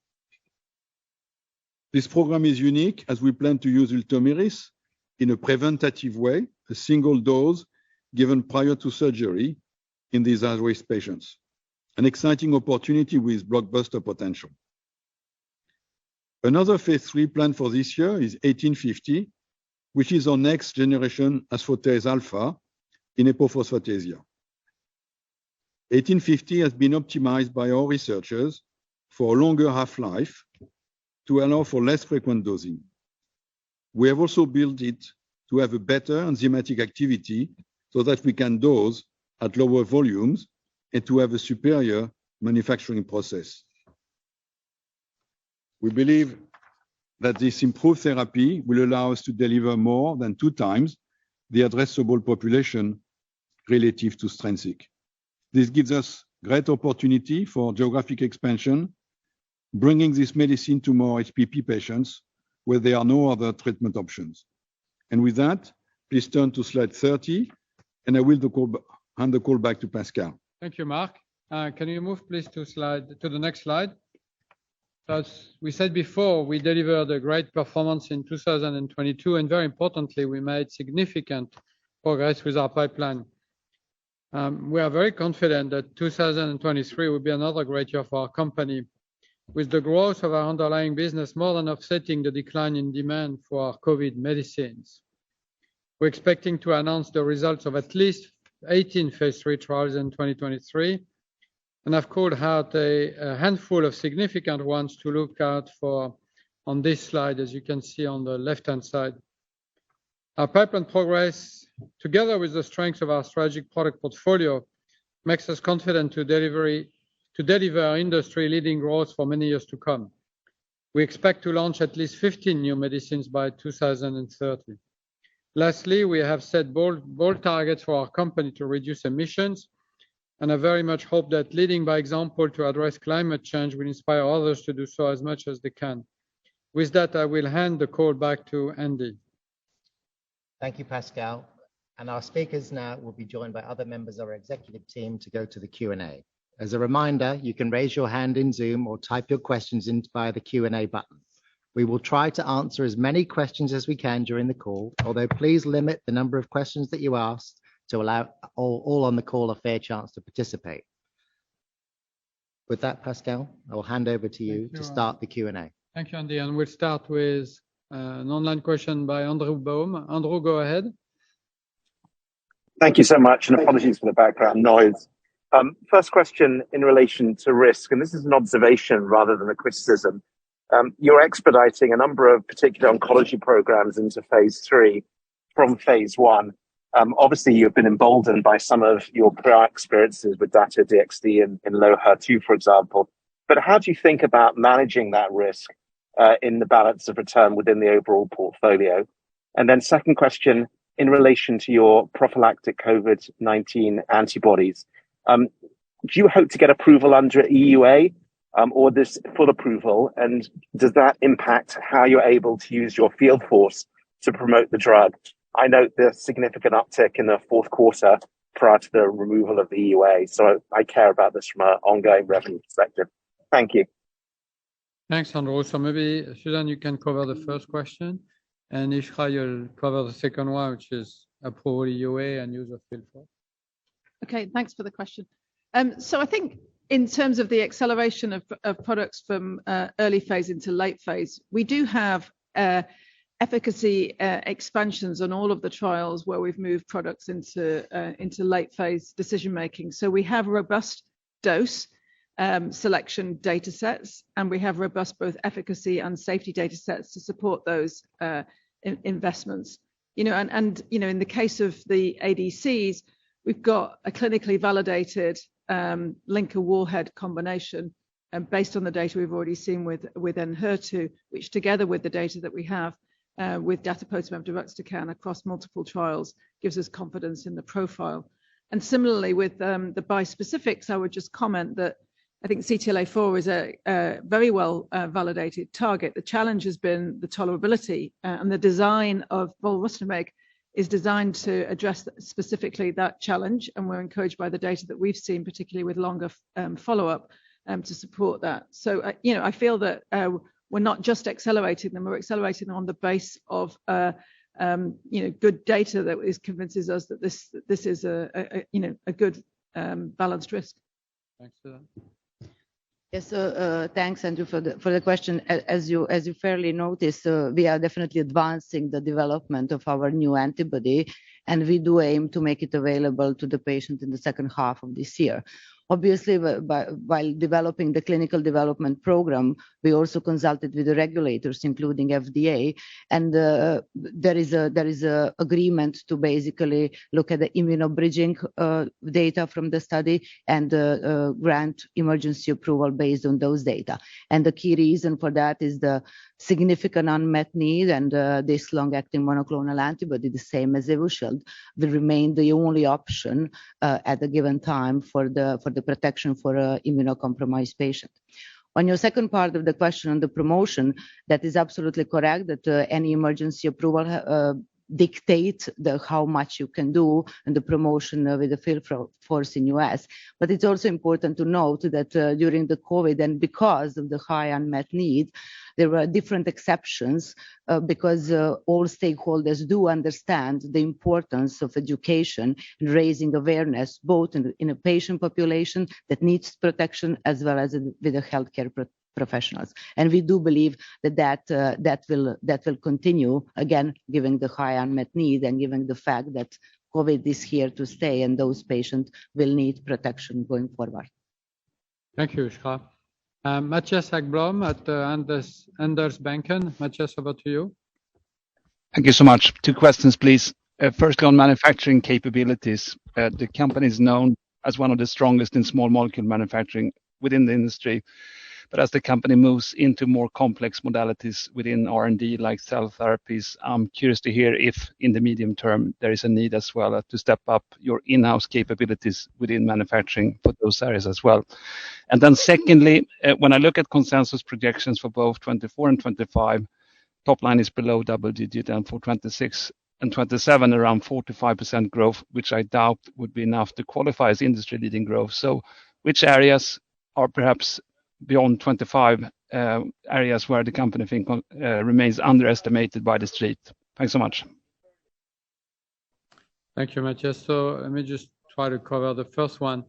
This program is unique as we plan to use Ultomiris in a preventative way, a single dose given prior to surgery in these high-risk patients, an exciting opportunity with blockbuster potential. Another phase 3 plan for this year is 1850, which is our next generation asfotase alpha in hypophosphatasia. 1850 has been optimized by our researchers for a longer half-life to allow for less frequent dosing. We have also built it to have a better enzymatic activity so that we can dose at lower volumes and to have a superior manufacturing process. We believe that this improved therapy will allow us to deliver more than 2 times the addressable population relative to Strensiq. This gives us great opportunity for geographic expansion, bringing this medicine to more HPP patients where there are no other treatment options. And with that, please turn to slide 30, and I will hand the call back to Pascal. Thank you, Marc. Can you move, please, to the next slide? As we said before, we delivered a great performance in 2022, and very importantly, we made significant progress with our pipeline. We are very confident that 2023 will be another great year for our company, with the growth of our underlying business more than offsetting the decline in demand for our COVID medicines. We're expecting to announce the results of at least 18 phase 3 trials in 2023, and I've called out a handful of significant ones to look out for on this slide, as you can see on the left-hand side. Our pipeline progress, together with the strength of our strategic product portfolio, makes us confident to deliver industry-leading growth for many years to come. We expect to launch at least 15 new medicines by 2030. Lastly, we have set bold targets for our company to reduce emissions, and I very much hope that leading by example to address climate change will inspire others to do so as much as they can. With that, I will hand the call back to Andy. Thank you, Pascal. And our speakers now will be joined by other members of our executive team to go to the Q&A. As a reminder, you can raise your hand in Zoom or type your questions in via the Q&A button. We will try to answer as many questions as we can during the call, although please limit the number of questions that you ask to allow all on the call a fair chance to participate. With that, Pascal, I will hand over to you to start the Q&A. Thank you, Andy. And we'll start with an online question by Andrew Baum. Andrew, go ahead. Thank you so much, and apologies for the background noise. First question in relation to risk, and this is an observation rather than a criticism. You're expediting a number of particular oncology programs into phase 3 from phase 1. Obviously, you've been emboldened by some of your prior experiences with Dato-DXd in low HER2, for example. But how do you think about managing that risk in the balance of return within the overall portfolio? And then second question, in relation to your prophylactic COVID-19 antibodies, do you hope to get approval under EUA or this full approval? And does that impact how you're able to use your field force to promote the drug? I note the significant uptick in the fourth quarter prior to the removal of the EUA. So I care about this from an ongoing revenue perspective. Thank you. Thanks, Andrew. So maybe, Susan, you can cover the first question. And Ishra, you'll cover the second one, which is approval EUA and use of field force. Okay, thanks for the question. So I think in terms of the acceleration of products from early phase into late phase, we do have efficacy expansions on all of the trials where we've moved products into late phase decision making. So we have robust dose selection data sets, and we have robust both efficacy and safety data sets to support those investments. You know, and you know, in the case of the ADCs, we've got a clinically validated linker warhead combination based on the data we've already seen with Enhertu, which together with the data that we have with datopotamab deruxtecan across multiple trials gives us confidence in the profile. And similarly with the bispecifics, I would just comment that I think CTLA-4 is a very well validated target. The challenge has been the tolerability, and the design of volrustomig is designed to address specifically that challenge, and we're encouraged by the data that we've seen, particularly with longer follow-up, to support that. So, you know, I feel that we're not just accelerating them; we're accelerating them on the base of you know, good data that convinces us that this is a good balanced risk. Thanks for that. Yes, thanks, Andrew, for the question. As you fairly noticed, we are definitely advancing the development of our new antibody, and we do aim to make it available to the patient in the second half of this year. Obviously, while developing the clinical development program, we also consulted with the regulators, including FDA, and there is a agreement to basically look at the immunobridging data from the study and grant emergency approval based on those data. And the key reason for that is the significant unmet need, and this long-acting monoclonal antibody, the same as Evusheld, will remain the only option at a given time for the protection for immunocompromised patient. On your second part of the question on the promotion, that is absolutely correct, that any emergency approval dictate how much you can do in the promotion with the field force in US. But it's also important to note that during the COVID and because of the high unmet need, there were different exceptions because all stakeholders do understand the importance of education and raising awareness, both in a patient population that needs protection as well as with the healthcare professionals. And we do believe that will continue, again, given the high unmet need and given the fact that COVID is here to stay and those patients will need protection going forward. Thank you, Ishra. Matthias Häggblom at Handelsbanken. Matthias, over to you. Thank you so much. 2 questions, please. First, on manufacturing capabilities. The company is known as one of the strongest in small molecule manufacturing within the industry. But as the company moves into more complex modalities within R&D, like cell therapies, I'm curious to hear if in the medium term there is a need as well to step up your in-house capabilities within manufacturing for those areas as well. And then secondly, when I look at consensus projections for both 24 and 25, top line is below double digit, and for 26, and 27 around 45% growth, which I doubt would be enough to qualify as industry-leading growth. So which areas are perhaps beyond 25 areas where the company remains underestimated by the street? Thanks so much. Thank you, Matthias. So let me just try to cover the first one.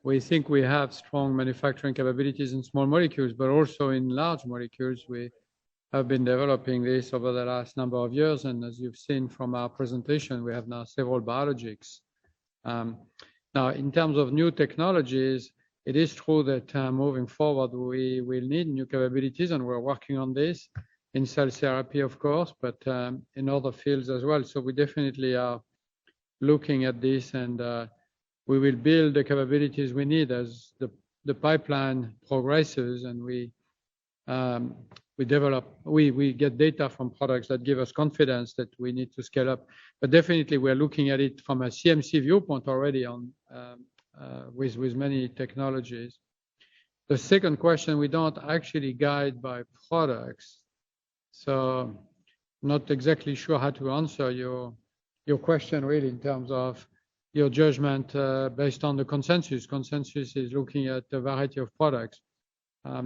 We think we have strong manufacturing capabilities in small molecules, but also in large molecules. We have been developing this over the last number of years. And as you've seen from our presentation, we have now several biologics. Now, in terms of new technologies, it is true that moving forward, we will need new capabilities, and we're working on this in cell therapy, of course, but in other fields as well. So we definitely are looking at this, and we will build the capabilities we need as the pipeline progresses, and we get data from products that give us confidence that we need to scale up. But definitely, we're looking at it from a CMC viewpoint already on with many technologies. The second question, we don't actually guide by products, so not exactly sure how to answer your question really in terms of your judgment based on the consensus. Consensus is looking at a variety of products. I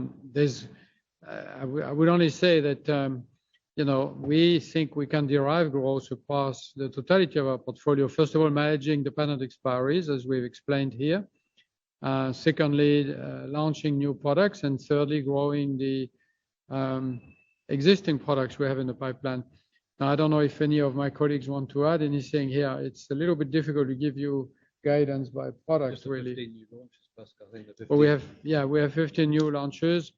would only say that we think we can derive growth across the totality of our portfolio. First of all, managing the patent expiries, as we've explained here. Secondly, launching new products, and thirdly, growing the existing products we have in the pipeline. Now, I don't know if any of my colleagues want to add anything here. It's a little bit difficult to give you guidance by products, really. 15 new launches, Pascal. I think the 15. Well, we have 15 new launches,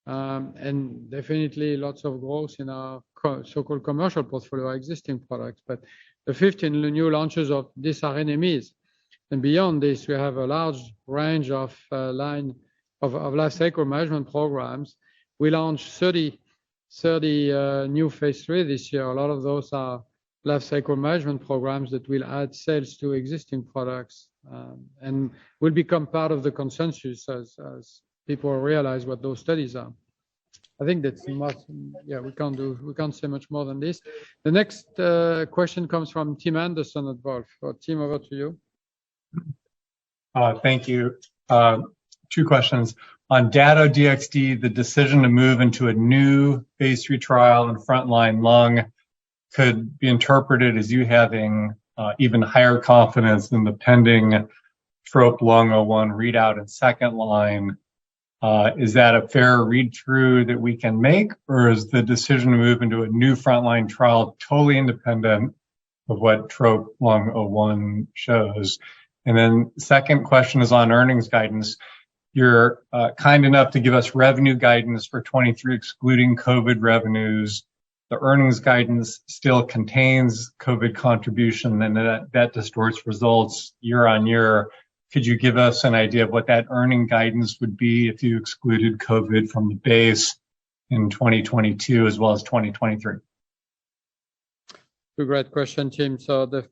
and definitely lots of growth in our so-called commercial portfolio, our existing products. But the 15 new launches of these are NMEs. And beyond this, we have a large range of life cycle management programs. We launched 30 new phase 3 this year. A lot of those are life cycle management programs that will add sales to existing products and will become part of the consensus as people realize what those studies are. I think that's much. Yeah, we can't say much more than this. The next question comes from Tim Anderson at Wolfe. Tim, over to you. Thank you. 2 questions. On Dato-DXd, the decision to move into a new phase 3 trial in frontline lung could be interpreted as you having even higher confidence than the pending TROP-Lung01 readout in second line. Is that a fair read-through that we can make, or is the decision to move into a new frontline trial totally independent of what TROP-Lung01 shows? And then second question is on earnings guidance. You're kind enough to give us revenue guidance for 23, excluding COVID revenues. The earnings guidance still contains COVID contribution, and that distorts results year on year. Could you give us an idea of what that earning guidance would be if you excluded COVID from the base in 2022 as well as 2023? Great question, Tim. So the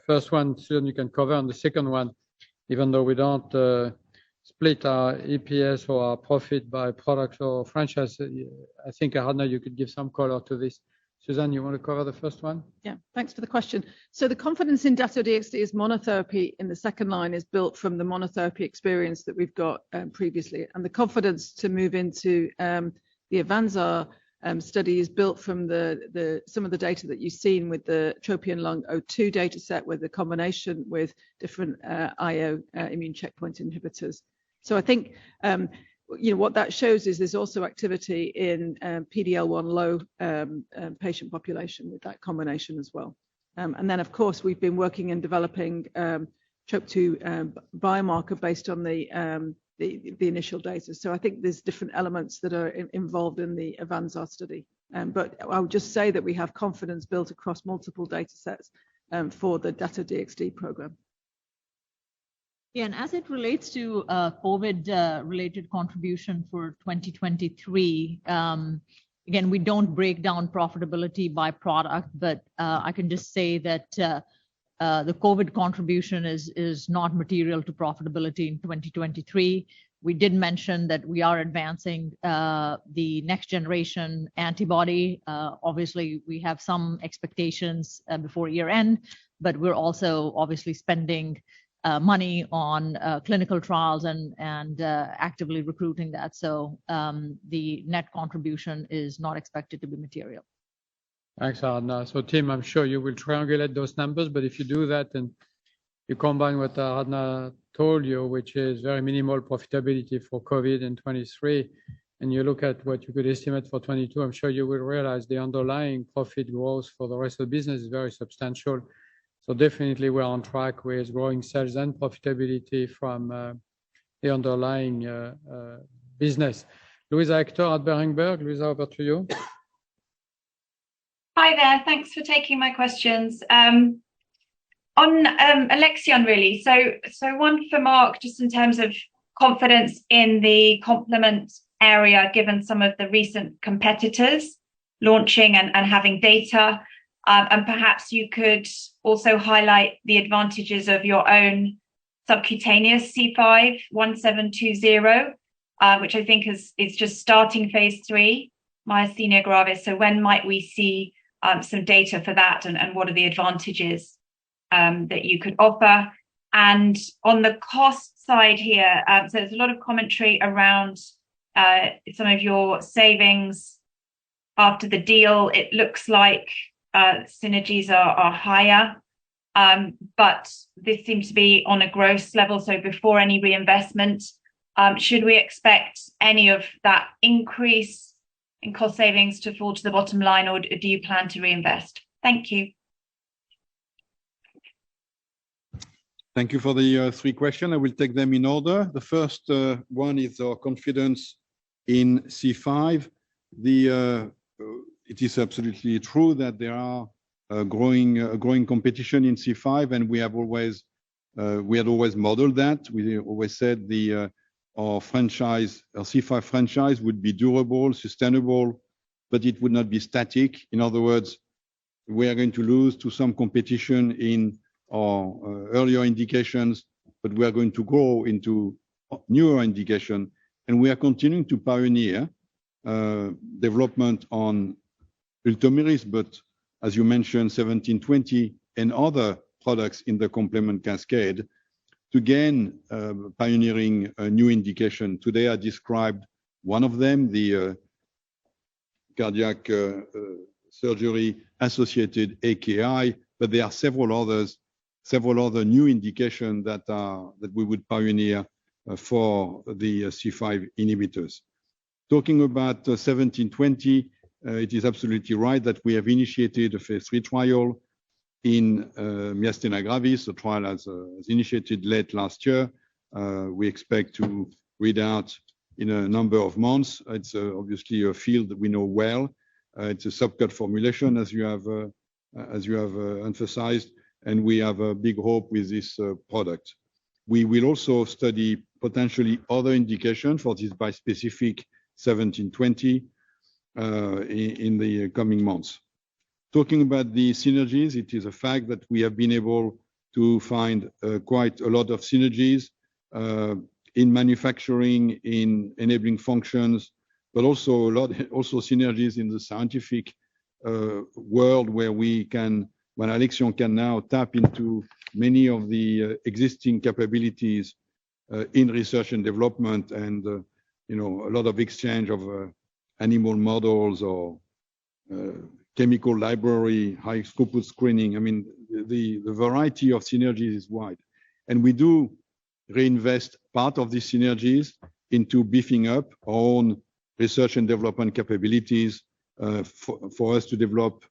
first one, Susan, you can cover. On the second one, even though we don't split our EPS or our profit by products or franchise, I think, Aradhana, you could give some color to this. Susan, you want to cover the first one? Yeah, thanks for the question. So the confidence in Dato-DXd as monotherapy in the second line is built from the monotherapy experience that we've got previously. And the confidence to move into the AVANZAR study is built from some of the data that you've seen with the TROPION-Lung02 data set with the combination with different IO immune checkpoint inhibitors. So I think what that shows is there's also activity in PD-L1 low patient population with that combination as well. And then, of course, we've been working in developing TROP2 biomarker based on the initial data. So I think there's different elements that are involved in the AVANZAR study. But I would just say that we have confidence built across multiple data sets for the Dato-DXd program. Yeah, and as it relates to COVID-related contribution for 2023, again, we don't break down profitability by product, but I can just say that the COVID contribution is not material to profitability in 2023. We did mention that we are advancing the next generation antibody. Obviously, we have some expectations before year end, but we're also obviously spending money on clinical trials and actively recruiting that. So the net contribution is not expected to be material. Thanks, Aradhana. So Tim, I'm sure you will triangulate those numbers, but if you do that and you combine what Aradhana told you, which is very minimal profitability for COVID in 23, and you look at what you could estimate for 22, I'm sure you will realize the underlying profit growth for the rest of the business is very substantial. So definitely we're on track with growing sales and profitability from the underlying business. Louisa Hector at Berenberg. Louisa, over to you. Hi there. Thanks for taking my questions. On Alexion, really. So one for Mark, just in terms of confidence in the complement area, given some of the recent competitors launching and having data. And perhaps you could also highlight the advantages of your own subcutaneous C5 1720, which I think is just starting phase 3, myasthenia gravis. So when might we see some data for that, and what are the advantages that you could offer? And on the cost side here, so there's a lot of commentary around some of your savings after the deal. It looks like synergies are higher, but this seems to be on a gross level, so before any reinvestment. Should we expect any of that increase in cost savings to fall to the bottom line, or do you plan to reinvest? Thank you. Thank you for the 3 questions. I will take them in order. The first one is our confidence in C5. It is absolutely true that there are growing competition in C5, and we had always modeled that. We always said our C5 franchise would be durable, sustainable, but it would not be static. In other words, we are going to lose to some competition in our earlier indications, but we are going to grow into newer indication, and we are continuing to pioneer development on Ultomiris, but as you mentioned, 1720 and other products in the complement cascade, to gain pioneering a new indication. Today I described one of them, the cardiac surgery associated AKI, but there are several other new indications that we would pioneer for the C5 inhibitors. Talking about 1720, it is absolutely right that we have initiated a phase 3 trial in myasthenia gravis. The trial has initiated late last year. We expect to read out in a number of months. It's obviously a field that we know well. It's a subcut formulation, as you have emphasized, and we have a big hope with this product. We will also study potentially other indications for this bispecific 1720 in the coming months. Talking about the synergies, it is a fact that we have been able to find quite a lot of synergies in manufacturing, in enabling functions, but also synergies in the scientific world, where Alexion can now tap into many of the existing capabilities in research and development, and a lot of exchange of animal models or chemical library, high throughput screening. I mean, the variety of synergies is wide, and we do reinvest part of these synergies into beefing up our own research and development capabilities for us to develop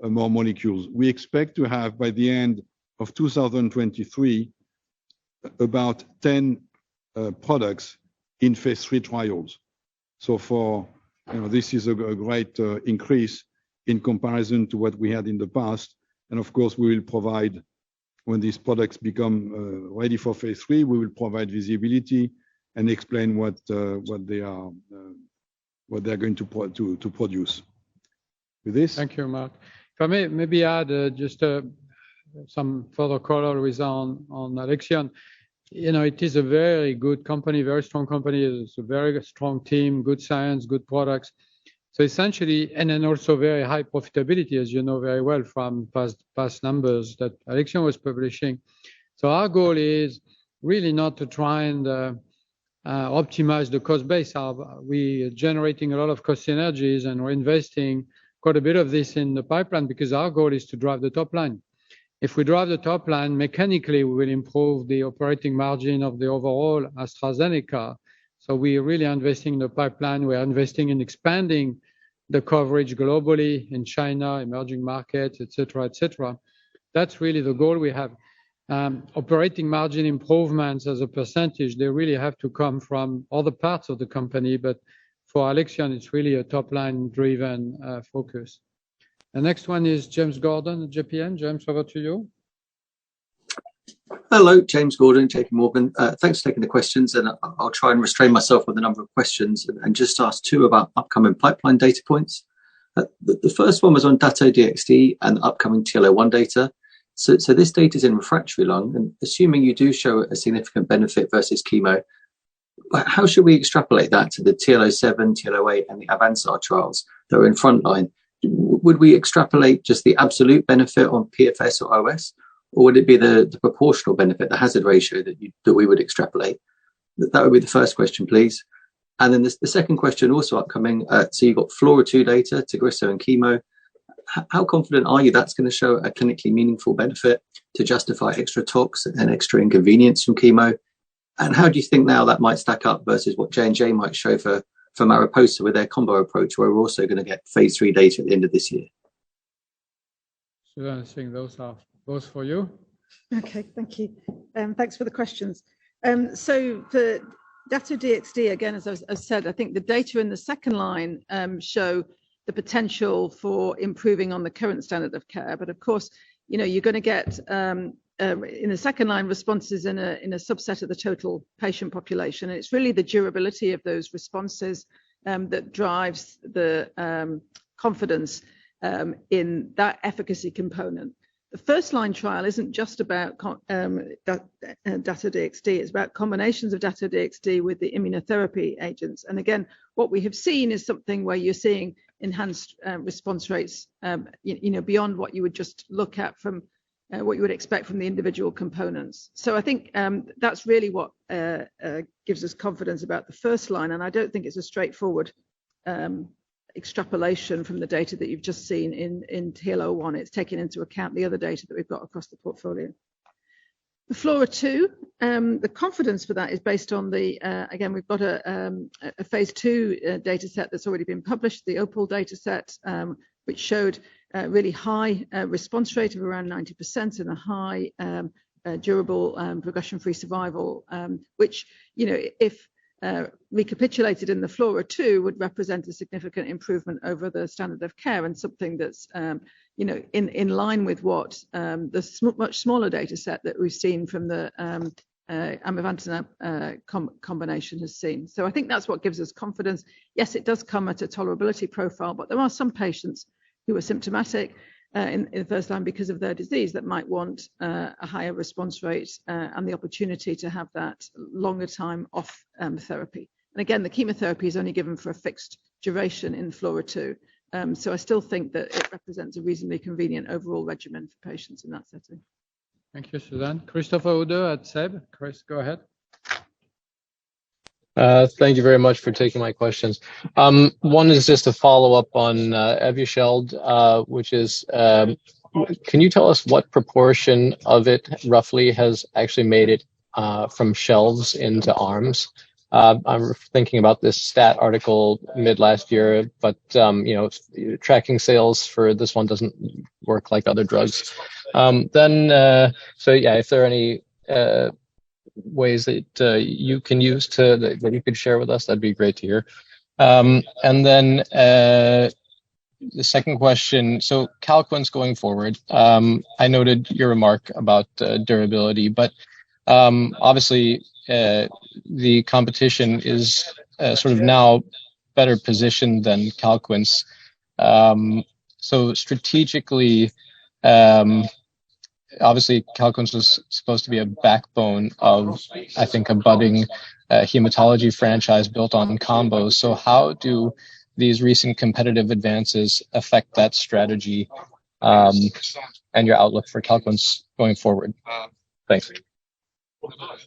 more molecules. We expect to have, by the end of 2023, about 10 products in phase 3 trials. So this is a great increase in comparison to what we had in the past. And of course, we will provide, when these products become ready for phase 3, we will provide visibility and explain what they are going to produce. With this, thank you, Mark. If I may maybe add just some further color on Alexion. it is a very good company, very strong company. It's a very strong team, good science, good products. So essentially, and then also very high profitability, as you know very well from past numbers that Alexion was publishing. So our goal is really not to try and optimize the cost base. We are generating a lot of cost synergies, and we're investing quite a bit of this in the pipeline because our goal is to drive the top line. If we drive the top line, mechanically, we will improve the operating margin of the overall AstraZeneca. So we are really investing in the pipeline. We are investing in expanding the coverage globally in China, emerging markets, et cetera, et cetera. That's really the goal we have. Operating margin improvements as a percentage, they really have to come from other parts of the company. But for Alexion, it's really a top-line driven focus. The next one is James Gordon at JPM. James, over to you. Hello, James Gordon, JP Morgan. Thanks for taking the questions, and I'll try and restrain myself with a number of questions and just ask two about upcoming pipeline data points. The first one was on Dato-DXd and upcoming TL01 data. So this data is in refractory lung, and assuming you do show a significant benefit versus chemo, how should we extrapolate that to the TL07, TL08, and the Avansar trials that are in frontline? Would we extrapolate just the absolute benefit on PFS or OS, or would it be the proportional benefit, the hazard ratio that we would extrapolate? That would be the first question, please. And then the second question, also upcoming. So you've got FLAURA2 data, Tagrisso and chemo. How confident are you that's going to show a clinically meaningful benefit to justify extra tox and extra inconvenience from chemo? And how do you think now that might stack up versus what J&J might show for Mariposa with their combo approach, where we're also going to get phase 3 data at the end of this year? So I think those are both for you. Okay, thank you. Thanks for the questions. So the Dato-DXd, again, as I've said, I think the data in the second line show the potential for improving on the current standard of care. But of course, you're going to get in the second line responses in a subset of the total patient population. And it's really the durability of those responses that drives the confidence in that efficacy component. The first line trial isn't just about Dato-DXd, it's about combinations of Dato-DXd with the immunotherapy agents. And again, what we have seen is something where you're seeing enhanced response rates, beyond what you would just look at from what you would expect from the individual components. So I think that's really what gives us confidence about the first line. And I don't think it's a straightforward extrapolation from the data that you've just seen in TL01. It's taken into account the other data that we've got across the portfolio. The FLAURA2, the confidence for that is based on again, we've got a phase 2 data set that's already been published, the OPAL data set, which showed really high response rate of around 90% and a high durable progression-free survival, which, if recapitulated in the FLAURA2 would represent a significant improvement over the standard of care, and something that's in line with what the much smaller data set that we've seen from the amivantamab combination has seen. So I think that's what gives us confidence. Yes, it does come at a tolerability profile, but there are some patients who are symptomatic in the first line because of their disease that might want a higher response rate and the opportunity to have that longer time off therapy. And again, the chemotherapy is only given for a fixed duration in FLAURA2. So I still think that it represents a reasonably convenient overall regimen for patients in that setting. Thank you, Suzanne. Christopher Uhde at SEB. Chris, go ahead. Thank you very much for taking my questions. One is just a follow-up on Evusheld, which is, can you tell us what proportion of it roughly has actually made it from shelves into arms? I'm thinking about this stat article mid last year, but tracking sales for this one doesn't work like other drugs. If there are any ways that you can use that you could share with us, that'd be great to hear. And then the second question, so Calquence going forward, I noted your remark about durability, but obviously the competition is sort of now better positioned than Calquence. So strategically, obviously Calquence was supposed to be a backbone of, I think, a budding hematology franchise built on combos. So how do these recent competitive advances affect that strategy and your outlook for Calquence going forward? Thanks.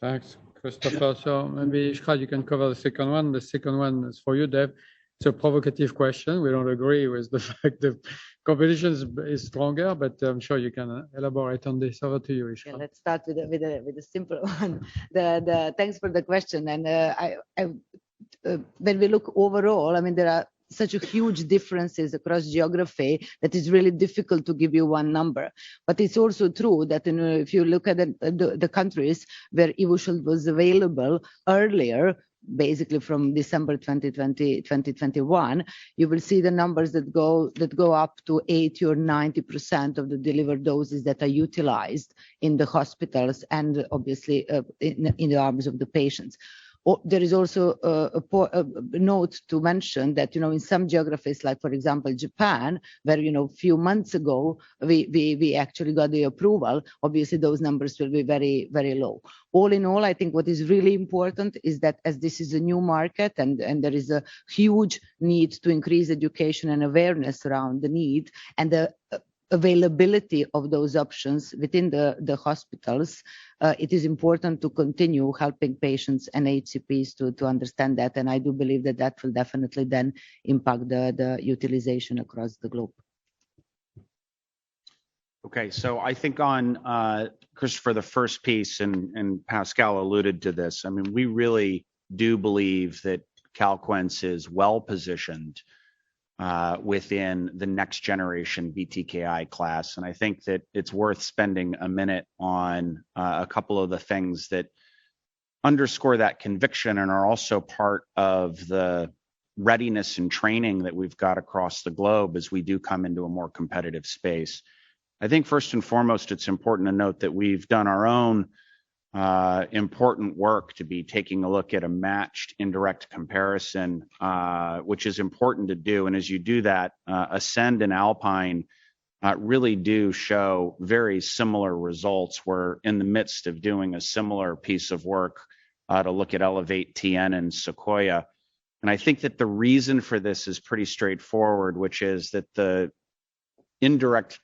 Thanks, Christopher. So maybe Iskra, you can cover the second one. The second one is for you, Dave. It's a provocative question. We don't agree with the fact that competition is stronger, but I'm sure you can elaborate on this. Over to you, Iskra. Yeah, let's start with a simple one. Thanks for the question. And when we look overall, I mean, there are such a huge differences across geography that it's really difficult to give you one number. But it's also true that if you look at the countries where Evusheld was available earlier, basically from December 2021, you will see the numbers that go up to 80 or 90% of the delivered doses that are utilized in the hospitals and obviously in the arms of the patients. There is also a note to mention that, in some geographies, like, for example, Japan, where, a few months ago, we actually got the approval, obviously those numbers will be very, very low. All in all, I think what is really important is that as this is a new market and there is a huge need to increase education and awareness around the need and the availability of those options within the hospitals, it is important to continue helping patients and HCPs to understand that. And I do believe that will definitely then impact the utilization across the globe. Okay, so I think on Christopher, the first piece, and Pascal alluded to this. I mean, we really do believe that Calquence is well positioned within the next generation BTKI class. And I think that it's worth spending a minute on a couple of the things that underscore that conviction and are also part of the readiness and training that we've got across the globe as we do come into a more competitive space. I think first and foremost, it's important to note that we've done our own important work to be taking a look at a matched indirect comparison, which is important to do. And as you do that, Ascend and Alpine really do show very similar results. We're in the midst of doing a similar piece of work to look at Elevate TN and Sequoia. And I think that the reason for this is pretty straightforward, which is that the indirect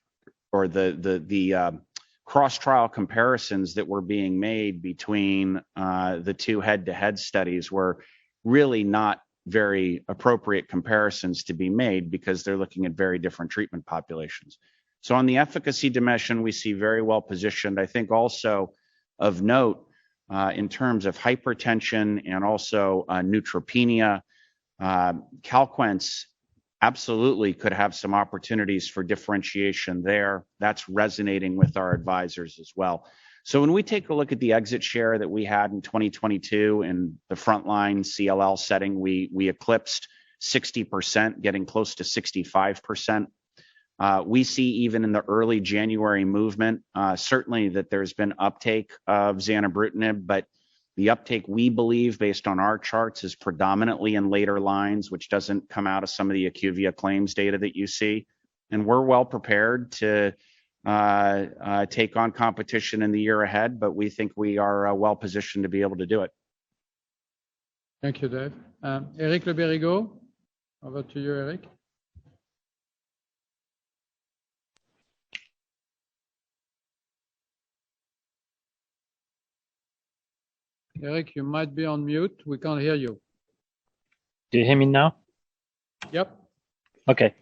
or the cross-trial comparisons that were being made between the two head-to-head studies were really not very appropriate comparisons to be made because they're looking at very different treatment populations. So on the efficacy dimension, we see very well positioned. I think also of note in terms of hypertension and also neutropenia, Calquence absolutely could have some opportunities for differentiation there. That's resonating with our advisors as well. So when we take a look at the exit share that we had in 2022 in the frontline CLL setting, we eclipsed 60%, getting close to 65%. We see even in the early January movement, certainly that there's been uptake of zanubrutinib, but the uptake we believe based on our charts is predominantly in later lines, which doesn't come out of some of the IQVIA claims data that you see. And we're well prepared to take on competition in the year ahead, but we think we are well positioned to be able to do it. Thank you, Dave. Eric Le Berrigaud, over to you, Eric. Eric, you might be on mute. We can't hear you. Do you hear me now? Yep. Okay.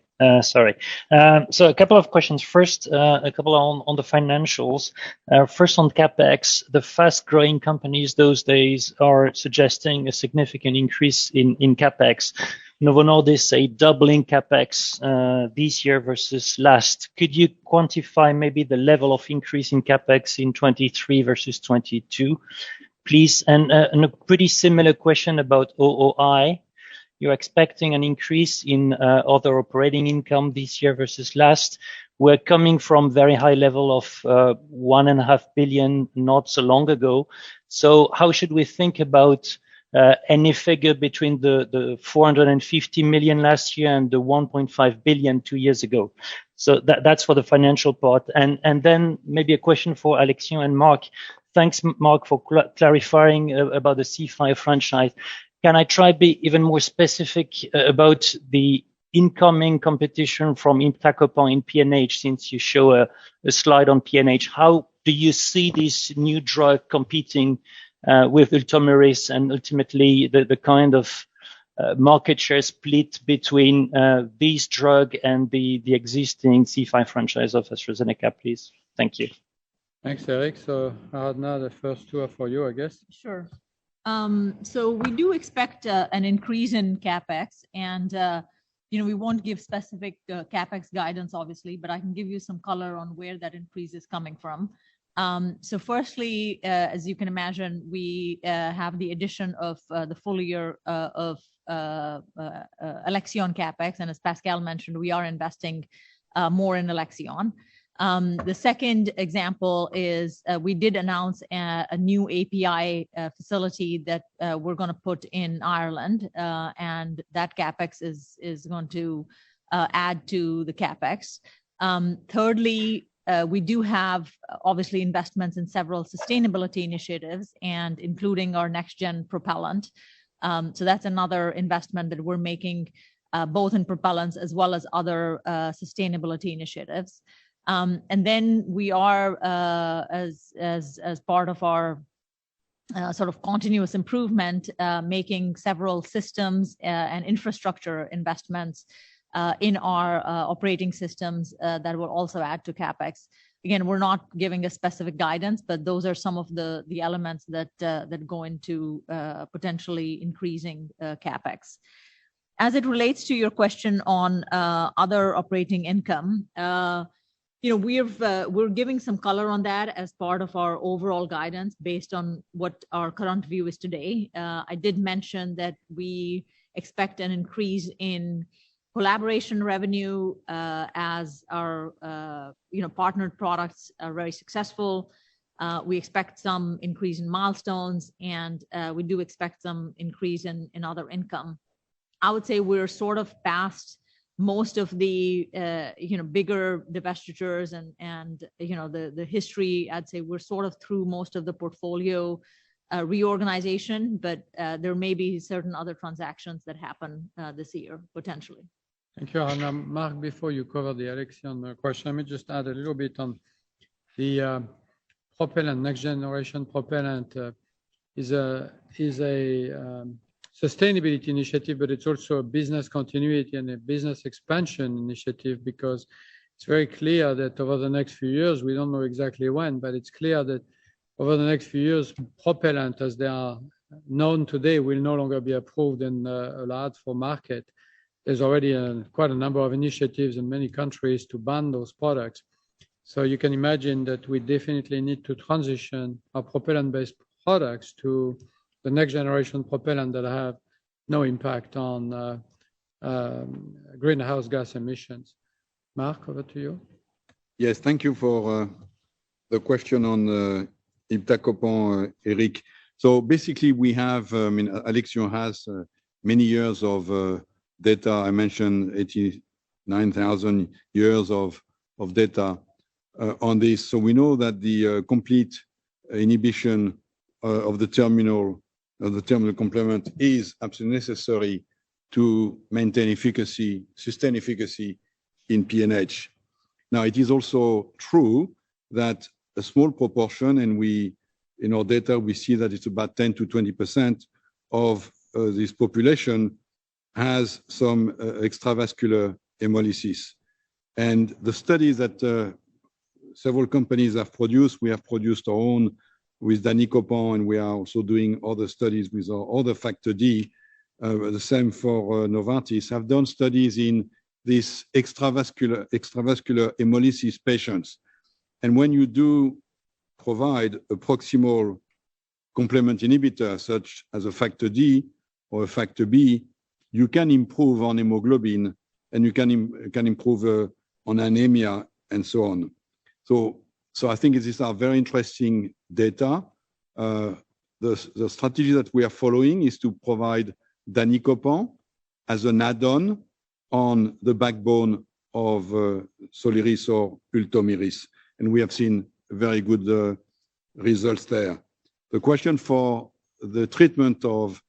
Sorry. So a couple of questions. First, a couple on the financials. First on CapEx, the fast-growing companies those days are suggesting a significant increase in CapEx. Novo Nordisk say doubling CapEx this year versus last. Could you quantify maybe the level of increase in CapEx in 23 versus 22? Please, and a pretty similar question about OOI. You're expecting an increase in other operating income this year versus last. We're coming from very high level of 1.5 billion not so long ago. So how should we think about any figure between the 450 million last year and the 1.5 billion 2 years ago. So that's for the financial part. And then maybe a question for Alexion and Mark. Thanks, Mark, for clarifying about the C5 franchise. Can I try to be even more specific about the incoming competition from iptacopan in PNH, since you show a slide on PNH? How do you see this new drug competing with Ultomiris, and ultimately the kind of market share split between this drug and the existing C5 franchise of AstraZeneca, please? Thank you. Thanks, Eric. So, Aradhana, the first two are for you, I guess. Sure. So we do expect an increase in CapEx, and we won't give specific CapEx guidance, obviously, but I can give you some color on where that increase is coming from. So firstly, as you can imagine, we have the addition of the full year of Alexion CapEx, and as Pascal mentioned, we are investing more in Alexion. The second example is we did announce a new API facility that we're going to put in Ireland, and that CapEx is going to add to the CapEx. Thirdly, we do have obviously investments in several sustainability initiatives, and including our next-gen propellant. So that's another investment that we're making both in propellants as well as other sustainability initiatives. And then we are, as part of our sort of continuous improvement, making several systems and infrastructure investments in our operating systems that will also add to CapEx. Again, we're not giving a specific guidance, but those are some of the elements that go into potentially increasing CapEx. As it relates to your question on other operating income, we're giving some color on that as part of our overall guidance based on what our current view is today. I did mention that we expect an increase in collaboration revenue as our partnered products are very successful. We expect some increase in milestones, and we do expect some increase in other income. I would say we're sort of past most of the bigger divestitures and the history. I'd say we're sort of through most of the portfolio reorganization, but there may be certain other transactions that happen this year potentially. Thank you, Anna. Mark, before you cover the Alexion question, let me just add a little bit on the propellant. Next generation propellant is a sustainability initiative, but it's also a business continuity and a business expansion initiative, because it's very clear that over the next few years, we don't know exactly when, but it's clear that over the next few years, propellant as they are known today will no longer be approved and allowed for market. There's already quite a number of initiatives in many countries to ban those products. So you can imagine that we definitely need to transition our propellant-based products to the next generation propellant that have no impact on greenhouse gas emissions. Mark, over to you. Yes, thank you for the question on iptacopan, Eric. So basically, we have, Alexion has many years of data. I mentioned 89,000 years of data on this. So we know that the complete inhibition of the terminal complement is absolutely necessary to maintain efficacy, sustain efficacy in PNH. Now, it is also true that a small proportion, and in our data, we see that it's about 10 to 20% of this population has some extravascular hemolysis. And the studies that several companies have produced, we have produced our own with danicopan, and we are also doing other studies with our other factor D. The same for Novartis, have done studies in these extravascular hemolysis patients. And when you do provide a proximal complement inhibitor, such as a factor D or a factor B, you can improve on hemoglobin, and you can improve on anemia and so on. So I think these are very interesting data. the strategy that we are following is to provide danicopan as an add-on on the backbone of Soliris or Ultomiris, and we have seen very good results there. The question for the treatment of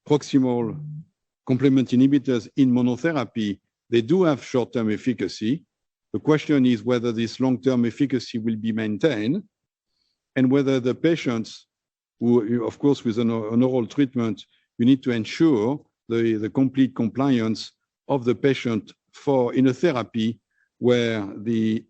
proximal complement inhibitors in monotherapy, they do have short-term efficacy. The question is whether this long-term efficacy will be maintained and whether the patients who, of course, with an oral treatment, you need to ensure the complete compliance of the patient for in a therapy where the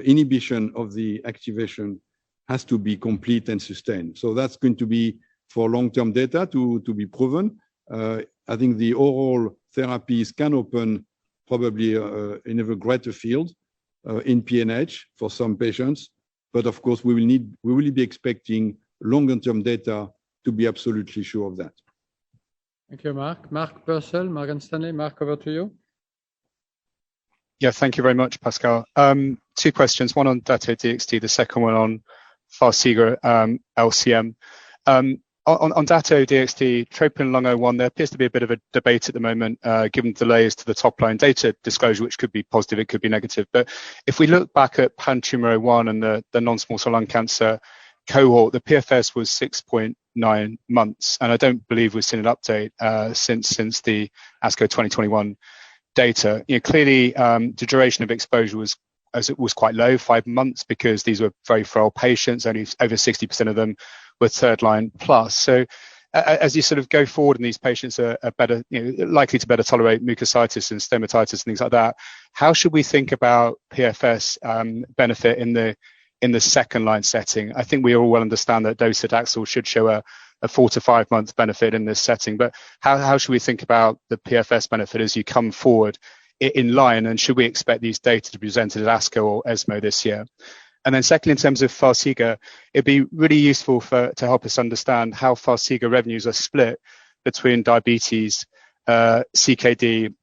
inhibition of the activation has to be complete and sustained. So that's going to be for long-term data to be proven. I think the oral therapies can open probably an even greater field in PNH for some patients. But of course, we will be expecting longer-term data to be absolutely sure of that. Thank you, Mark. Mark Purcell, Morgan Stanley. Mark, over to you. Yeah, thank you very much, Pascal. Two questions, one on Dato-DXd, the second one on Farxiga LCM. On Dato-DXd, TROPION-Lung01, there appears to be a bit of a debate at the moment, given delays to the top-line data disclosure, which could be positive, it could be negative. But if we look back at PanTumor01 and the non-small cell lung cancer cohort, the PFS was 6.9 months, and I don't believe we've seen an update since the ASCO 2021 data. You know, clearly, the duration of exposure was quite low, 5 months, because these were very frail patients. Only over 60% of them were third line plus. So as you sort of go forward and these patients are better, likely to better tolerate mucositis and stomatitis and things like that, how should we think about PFS benefit in the second line setting? I think we all well understand that docetaxel should show a 4 to 5 month benefit in this setting, but how should we think about the PFS benefit as you come forward in line, and should we expect these data to be presented at ASCO or ESMO this year? And then secondly, in terms of Farxiga, it'd be really useful to help us understand how Farxiga revenues are split between diabetes, CKD,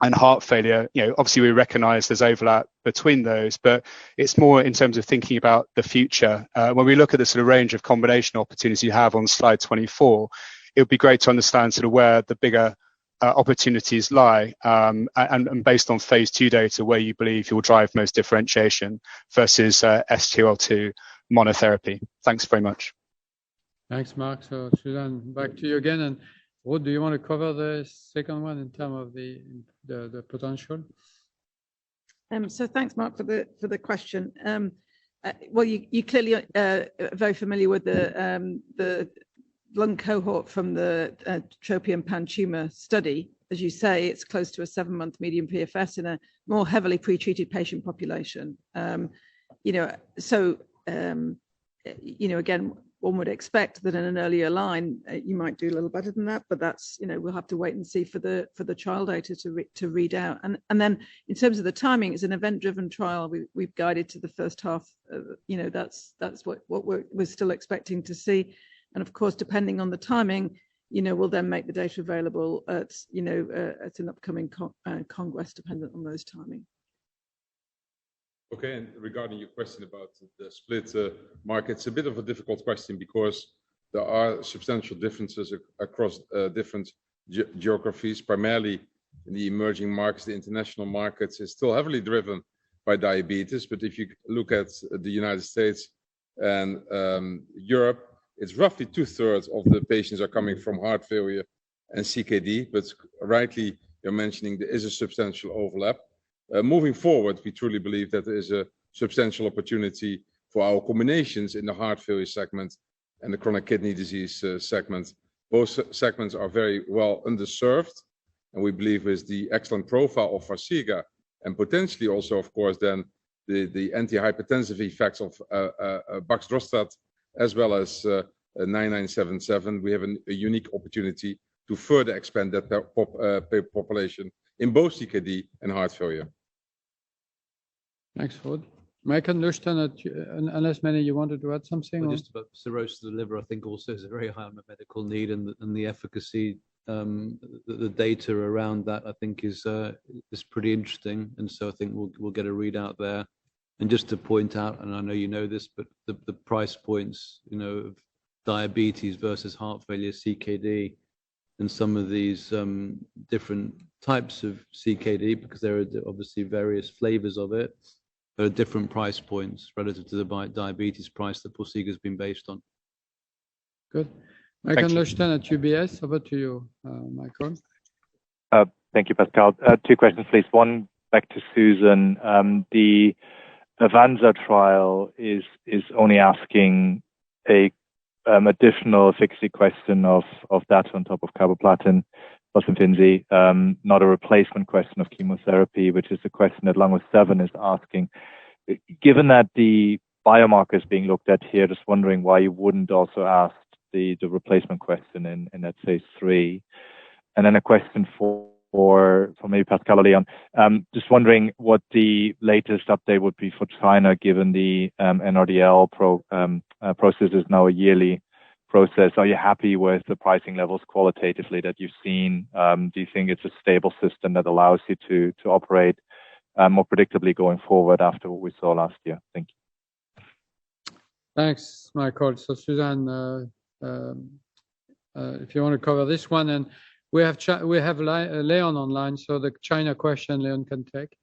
and heart failure. Obviously we recognize there's overlap between those, but it's more in terms of thinking about the future. When we look at the sort of range of combination opportunities you have on slide 24, it would be great to understand sort of where the bigger opportunities lie, and based on phase 2 data, where you believe you'll drive most differentiation versus SGLT2 monotherapy. Thanks very much. Thanks, Mark. So Susan, back to you again. And Ruud, do you want to cover the second one in terms of the potential? So thanks, Mark, for the question. Well, you clearly are very familiar with the lung cohort from the TROPION-PanTumor study. As you say, it's close to a 7-month median PFS in a more heavily pretreated patient population. Again, one would expect that in an earlier line you might do a little better than that, but that's we'll have to wait and see for the trial data to read out. And then in terms of the timing, it's an event-driven trial. We've guided to the first half. That's what we're still expecting to see. And of course, depending on the timing, we'll then make the data available at an upcoming congress, dependent on those timing. Okay, and regarding your question about the split market, it's a bit of a difficult question because there are substantial differences across different geographies. Primarily in the emerging markets, the international markets is still heavily driven by diabetes. But if you look at the United States and Europe, it's roughly 2/3 of the patients are coming from heart failure and CKD, but rightly you're mentioning there is a substantial overlap. Moving forward, we truly believe that there is a substantial opportunity for our combinations in the heart failure segment and the chronic kidney disease segment. Both segments are very well underserved, and we believe with the excellent profile of Farxiga and potentially also, of course, then the antihypertensive effects of baxdrostat as well as 9977, we have a unique opportunity to further expand that population in both CKD and heart failure. Thanks, Ruud. Mike, understand that unless Mene, you wanted to add something? Well, just about cirrhosis of the liver, I think also is a very high medical need, and the efficacy, the data around that, I think is pretty interesting, and so I think we'll get a readout there. And just to point out, and I know you know this, but the price points, of diabetes versus heart failure, CKD, and some of these different types of CKD, because there are obviously various flavors of it. There are different price points relative to the diabetes price that Forxiga has been based on. Good. Michael Leuchten at UBS. Over to you, Michael. Thank you, Pascal. Two questions, please. One back to Susan. The Avanza trial is only asking a additional efficacy question of that on top of carboplatin plus Imfinzi, not a replacement question of chemotherapy, which is the question that Lung 7 is asking. Given that the biomarker is being looked at here, just wondering why you wouldn't also ask the replacement question in that phase 3. And then a question for maybe Pascal or Leon. Just wondering what the latest update would be for China, given the NRDL process is now a yearly process. Are you happy with the pricing levels qualitatively that you've seen? Do you think it's a stable system that allows you to operate more predictably going forward after what we saw last year? Thank you. Thanks, Michael. So Susan, if you want to cover this one, and we have Leon online, so the China question Leon can take.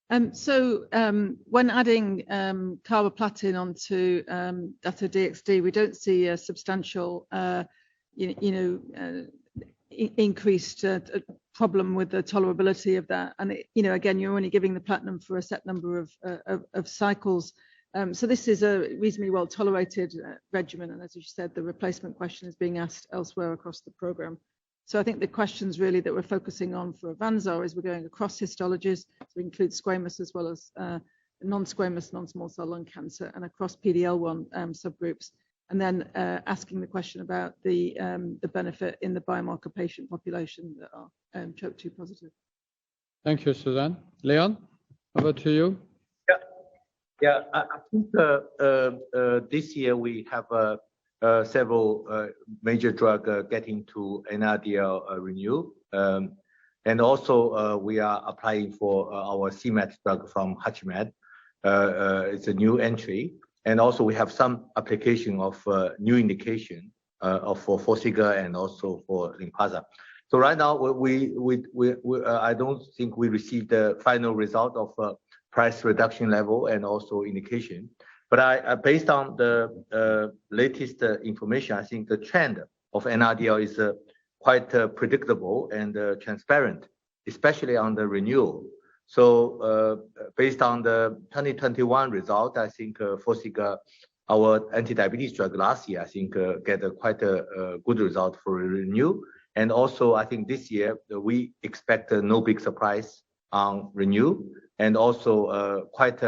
When adding carboplatin onto Dato-DXd, we don't see a substantial, increased problem with the tolerability of that. And again, you're only giving the platinum for a set number of cycles. So this is a reasonably well tolerated regimen, and as you said, the replacement question is being asked elsewhere across the program. So I think the questions really that we're focusing on for Avanza is we're going across histologies, so we include squamous as well as non-squamous non-small cell lung cancer, and across PD-L1 subgroups, and then asking the question about the benefit in the biomarker patient population that are TROP2 positive. Thank you, Susan. Leon, over to you. Yeah, I think this year we have several major drugs getting to NRDL renew. And also we are applying for our CMET drug from HUTCHMED. It's a new entry. And also we have some application of new indication for Forxiga and also for Lynparza. So right now I don't think we received the final result of price reduction level and also indication. But based on the latest information, I think the trend of NRDL is quite predictable and transparent, especially on the renewal. So based on the 2021 result, I think Forxiga, our anti-diabetes drug last year, I think get quite a good result for renew. And also I think this year we expect no big surprise on renew, and also quite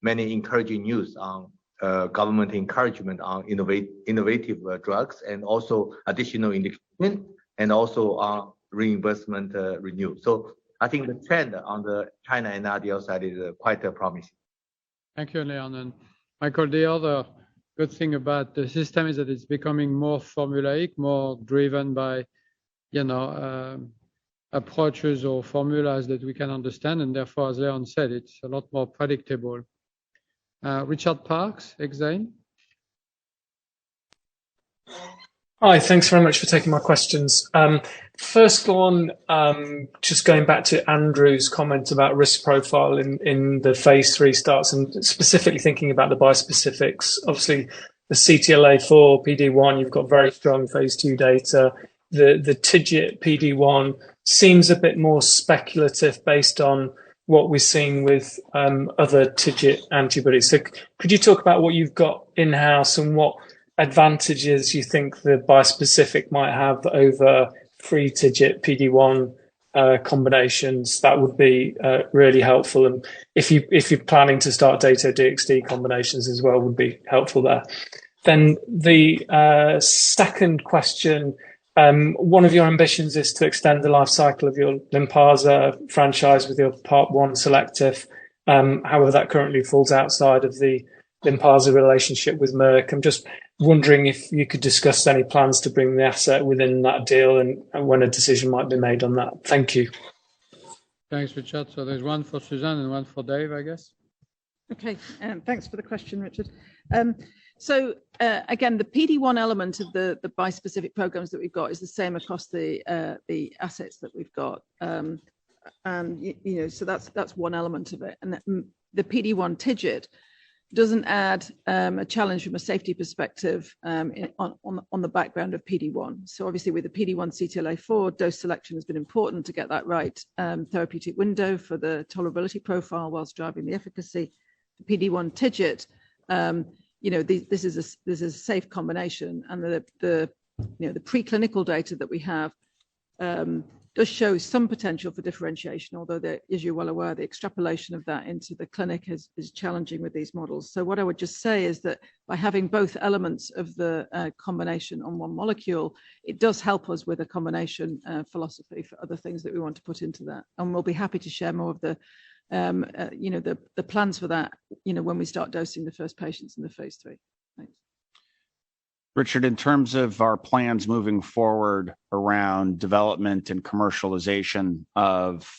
many encouraging news on government encouragement on innovative drugs, and also additional indication, and also on reimbursement renew. So I think the trend on the China NRDL side is quite promising. Thank you, Leon. And Michael, the other good thing about the system is that it's becoming more formulaic, more driven by, approaches or formulas that we can understand, and therefore, as Leon said, it's a lot more predictable. Richard Parkes, Exane. Hi, thanks very much for taking my questions. First one, just going back to Andrew's comment about risk profile in the phase 3 starts, and specifically thinking about the bispecifics. Obviously, the CTLA-4 PD-1, you've got very strong phase 2 data. The TIGIT PD-1 seems a bit more speculative based on what we're seeing with other TIGIT antibodies. So could you talk about what you've got in-house and what advantages you think the bispecific might have over free TIGIT PD-1 combinations? That would be really helpful. And if you're planning to start Dato-DXd combinations as well, would be helpful there. Then the second question, one of your ambitions is to extend the life cycle of your Lynparza franchise with your part 1 selective. However, that currently falls outside of the Lynparza relationship with Merck. I'm just wondering if you could discuss any plans to bring the asset within that deal, and when a decision might be made on that. Thank you. Thanks, Richard. So there's one for Susan and one for Dave, I guess. Okay, thanks for the question, Richard. Again, the PD-1 element of the bispecific programs that we've got is the same across the assets that we've got. So that's one element of it. And the PD-1 TIGIT doesn't add a challenge from a safety perspective on the background of PD-1. So obviously with the PD-1 CTLA-4, dose selection has been important to get that right therapeutic window for the tolerability profile whilst driving the efficacy. The PD-1 TIGIT, this is a safe combination, and the preclinical data that we have does show some potential for differentiation, although as you're well aware, the extrapolation of that into the clinic is challenging with these models. So what I would just say is that by having both elements of the combination on one molecule, it does help us with a combination philosophy for other things that we want to put into that. And we'll be happy to share more of the plans for that, when we start dosing the first patients in the phase 3. Thanks. Richard, in terms of our plans moving forward around development and commercialization of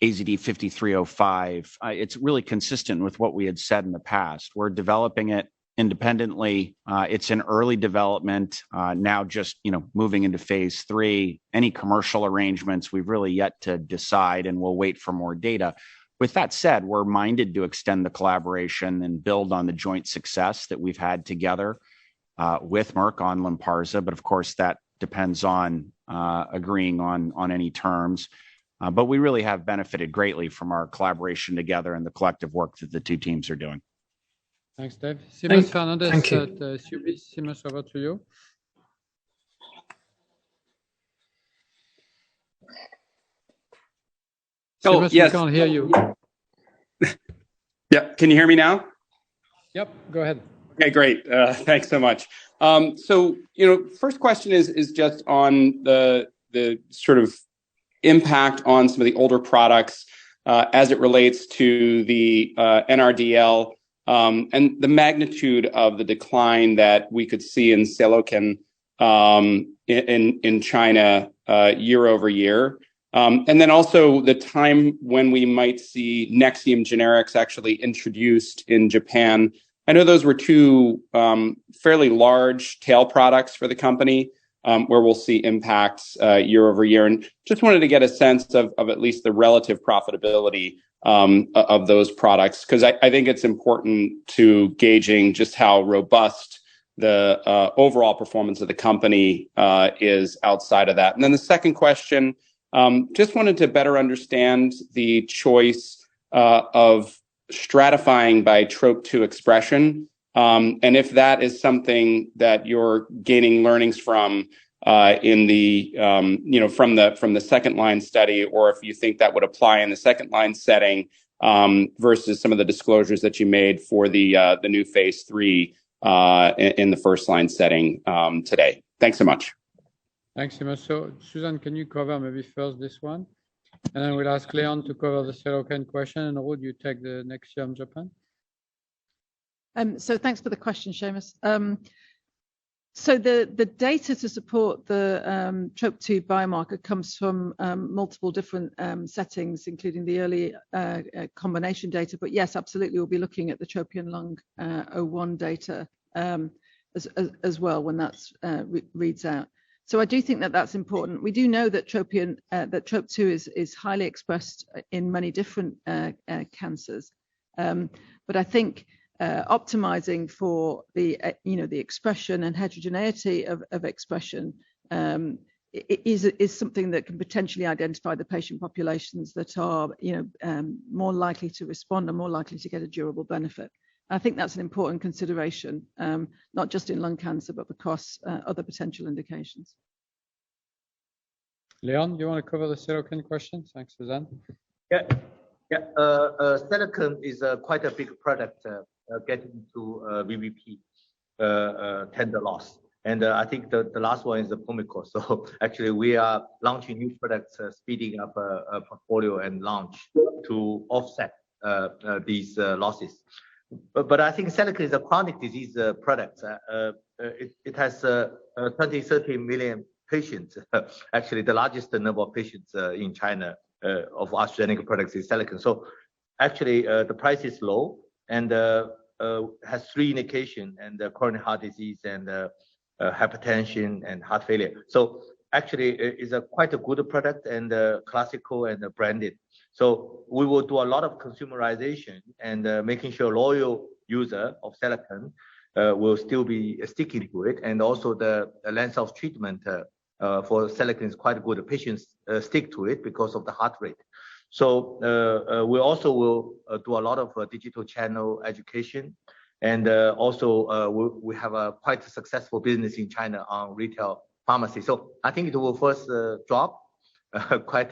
AZD5305, it's really consistent with what we had said in the past. We're developing it independently. It's in early development, now just moving into phase 3. Any commercial arrangements we've really yet to decide, and we'll wait for more data. With that said, we're minded to extend the collaboration and build on the joint success that we've had together with Merck on Lynparza, but of course that depends on agreeing on any terms. But we really have benefited greatly from our collaboration together and the collective work that the two teams are doing. Thanks, Dave. Seamus Fernandez at SUB. Seamus, over to you. Seamus, yes. We can't hear you. Yeah, can you hear me now? Yep, go ahead. Okay, great. Thanks so much. First question is just on the sort of impact on some of the older products as it relates to the NRDL and the magnitude of the decline that we could see in Seloken in China year over year. And then also the time when we might see Nexium generics actually introduced in Japan. I know those were two fairly large tail products for the company where we'll see impacts year over year. And just wanted to get a sense of at least the relative profitability of those products, because I think it's important to gauging just how robust the overall performance of the company is outside of that. And then the second question, just wanted to better understand the choice of stratifying by TROP2 expression, and if that is something that you're gaining learnings from in the from the second line study, or if you think that would apply in the second line setting versus some of the disclosures that you made for the new phase 3 in the first line setting today. Thanks so much. Thanks, Seamus. So, Susan, can you cover maybe first this one? And then we'll ask Leon to cover the Seloken question, and Ruud, you take the Nexium Japan. So thanks for the question, Seamus. So the data to support the TROP2 biomarker comes from multiple different settings, including the early combination data. But yes, absolutely, we'll be looking at the TROPION-Lung01 data as well when that reads out. So I do think that that's important. We do know that TROP2 is highly expressed in many different cancers, but I think optimizing for the expression and heterogeneity of expression is something that can potentially identify the patient populations that are more likely to respond and more likely to get a durable benefit. I think that's an important consideration, not just in lung cancer, but across other potential indications. Leon, do you want to cover the Seloken question? Thanks, Suzanne. Yeah. Seloken is quite a big product getting to VBP tender loss. And I think the last one is the Pulmicort. So actually we are launching new products, speeding up a portfolio and launch to offset these losses. But I think Seloken is a chronic disease product. It has 20-30 million patients. Actually, the largest number of patients in China of AstraZeneca products is Seloken. So actually the price is low and has 3 indications and coronary heart disease and hypertension and heart failure. So actually it is quite a good product and classical and branded. So we will do a lot of consumerization and making sure loyal user of Seloken will still be sticking to it. And also the length of treatment for Seloken is quite good. The patients stick to it because of the heart rate. So we also will do a lot of digital channel education. And also we have a quite successful business in China on retail pharmacy. So I think it will first drop quite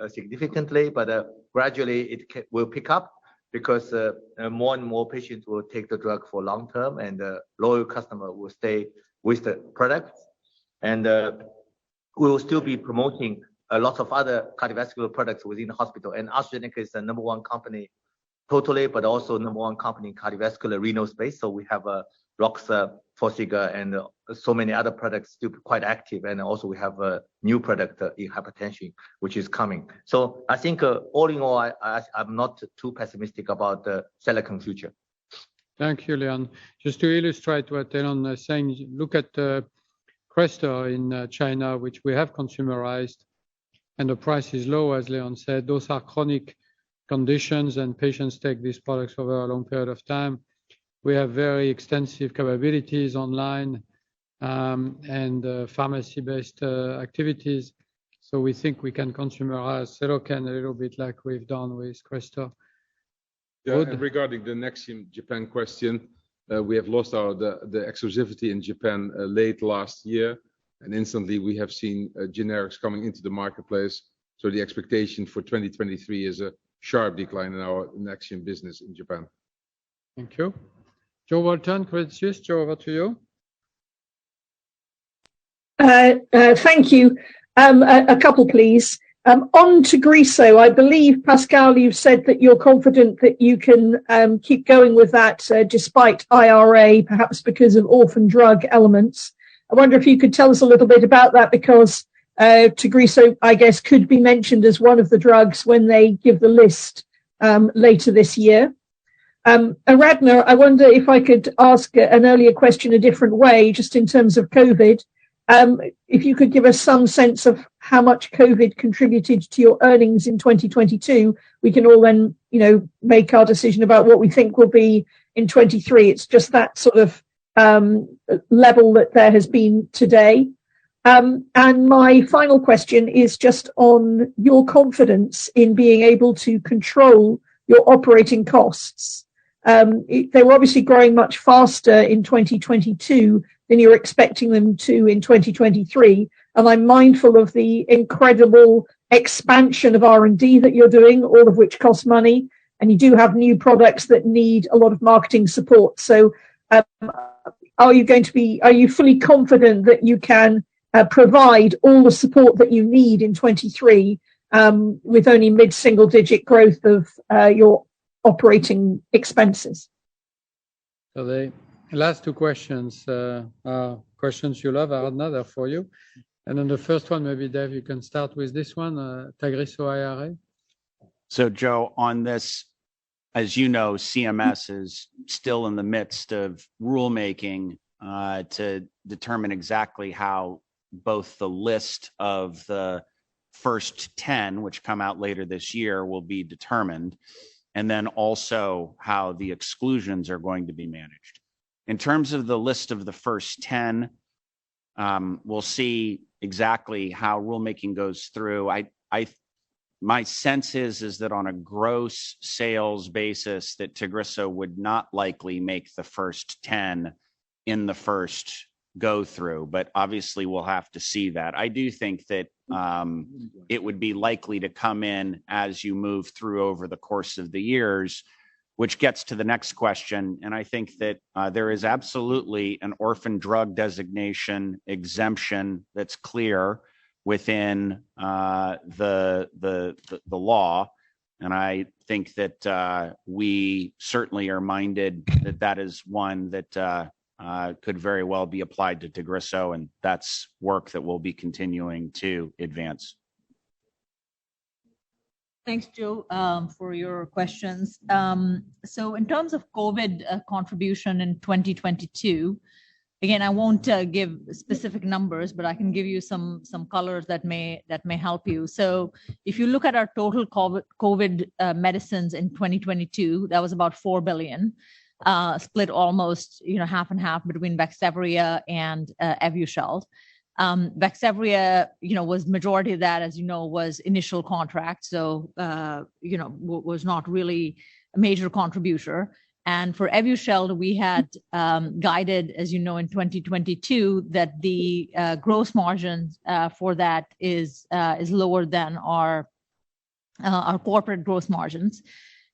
significantly, but gradually it will pick up because more and more patients will take the drug for long term and the loyal customer will stay with the product. And we will still be promoting a lot of other cardiovascular products within the hospital. And AstraZeneca is the number 1 company totally, but also number 1 company in cardiovascular renal space. So we have Roxa, Forxiga, and so many other products still quite active. And also we have a new product in hypertension, which is coming. So I think all in all, I'm not too pessimistic about the Seloken future. Thank you, Leon. Just to illustrate what Leon is saying, look at Crestor in China, which we have consumerized, and the price is low, as Leon said. Those are chronic conditions, and patients take these products over a long period of time. We have very extensive capabilities online and pharmacy-based activities. So we think we can consumerize Seloken a little bit like we've done with Crestor. Yeah, and regarding the Nexium Japan question, we have lost the exclusivity in Japan late last year, and instantly we have seen generics coming into the marketplace. So the expectation for 2023 is a sharp decline in our Nexium business in Japan. Thank you. Joe Walton, Credit Suisse. Joe, over to you. Thank you. A couple, please. On Tagrisso, I believe, Pascal, you've said that you're confident that you can keep going with that despite IRA, perhaps because of orphan drug elements. I wonder if you could tell us a little bit about that, because Tagrisso, I guess, could be mentioned as one of the drugs when they give the list later this year. Aradhana, I wonder if I could ask an earlier question a different way, just in terms of COVID. If you could give us some sense of how much COVID contributed to your earnings in 2022, we can all then, make our decision about what we think will be in 23. It's just that sort of level that there has been today. And my final question is just on your confidence in being able to control your operating costs. They were obviously growing much faster in 2022 than you're expecting them to in 2023. And I'm mindful of the incredible expansion of R&D that you're doing, all of which costs money. And you do have new products that need a lot of marketing support. So are you fully confident that you can provide all the support that you need in 23 with only mid-single digit growth of your operating expenses? So the last 2 questions are questions you love, Aradhana, they're for you. And then the first one, maybe Dave, you can start with this one, Tagrisso IRA. So Joe, on this, as you know, CMS is still in the midst of rulemaking to determine exactly how both the list of the first 10, which come out later this year, will be determined, and then also how the exclusions are going to be managed. In terms of the list of the first 10, we'll see exactly how rulemaking goes through. My sense is that on a gross sales basis, that Tagrisso would not likely make the first 10 in the first go through, but obviously we'll have to see that. I do think that it would be likely to come in as you move through over the course of the years, which gets to the next question. And I think that there is absolutely an orphan drug designation exemption that's clear within the law. And I think that we certainly are minded that that is one that could very well be applied to Tagrisso, and that's work that we'll be continuing to advance. Thanks, Joe, for your questions. So in terms of COVID contribution in 2022, again, I won't give specific numbers, but I can give you some colors that may help you. So if you look at our total COVID medicines in 2022, that was about $4 billion, split almost half and half between Vaxzevria and Evusheld. Vaxzevria, was majority of that, as you know, was initial contract, so was not really a major contributor. And for Evusheld, we had guided, as you know, in 2022 that the gross margins for that is lower than our corporate gross margins.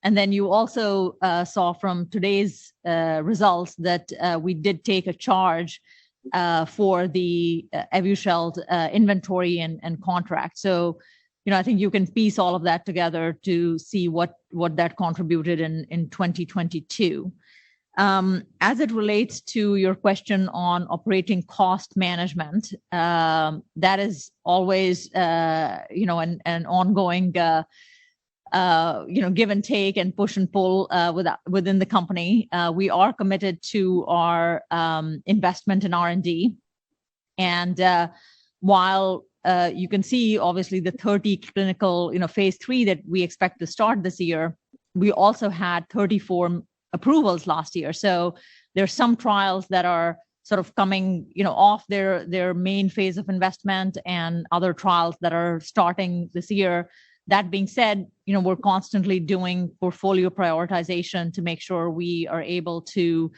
And then you also saw from today's results that we did take a charge for the Evusheld inventory and contract. So, I think you can piece all of that together to see what that contributed in 2022. As it relates to your question on operating cost management, that is always, an ongoing, give and take and push and pull within the company. We are committed to our investment in R&D. And while you can see, obviously, the 30 clinical, phase 3 that we expect to start this year, we also had 34 approvals last year. So there's some trials that are sort of coming, off their main phase of investment and other trials that are starting this year. That being said, we're constantly doing portfolio prioritization to make sure we are able to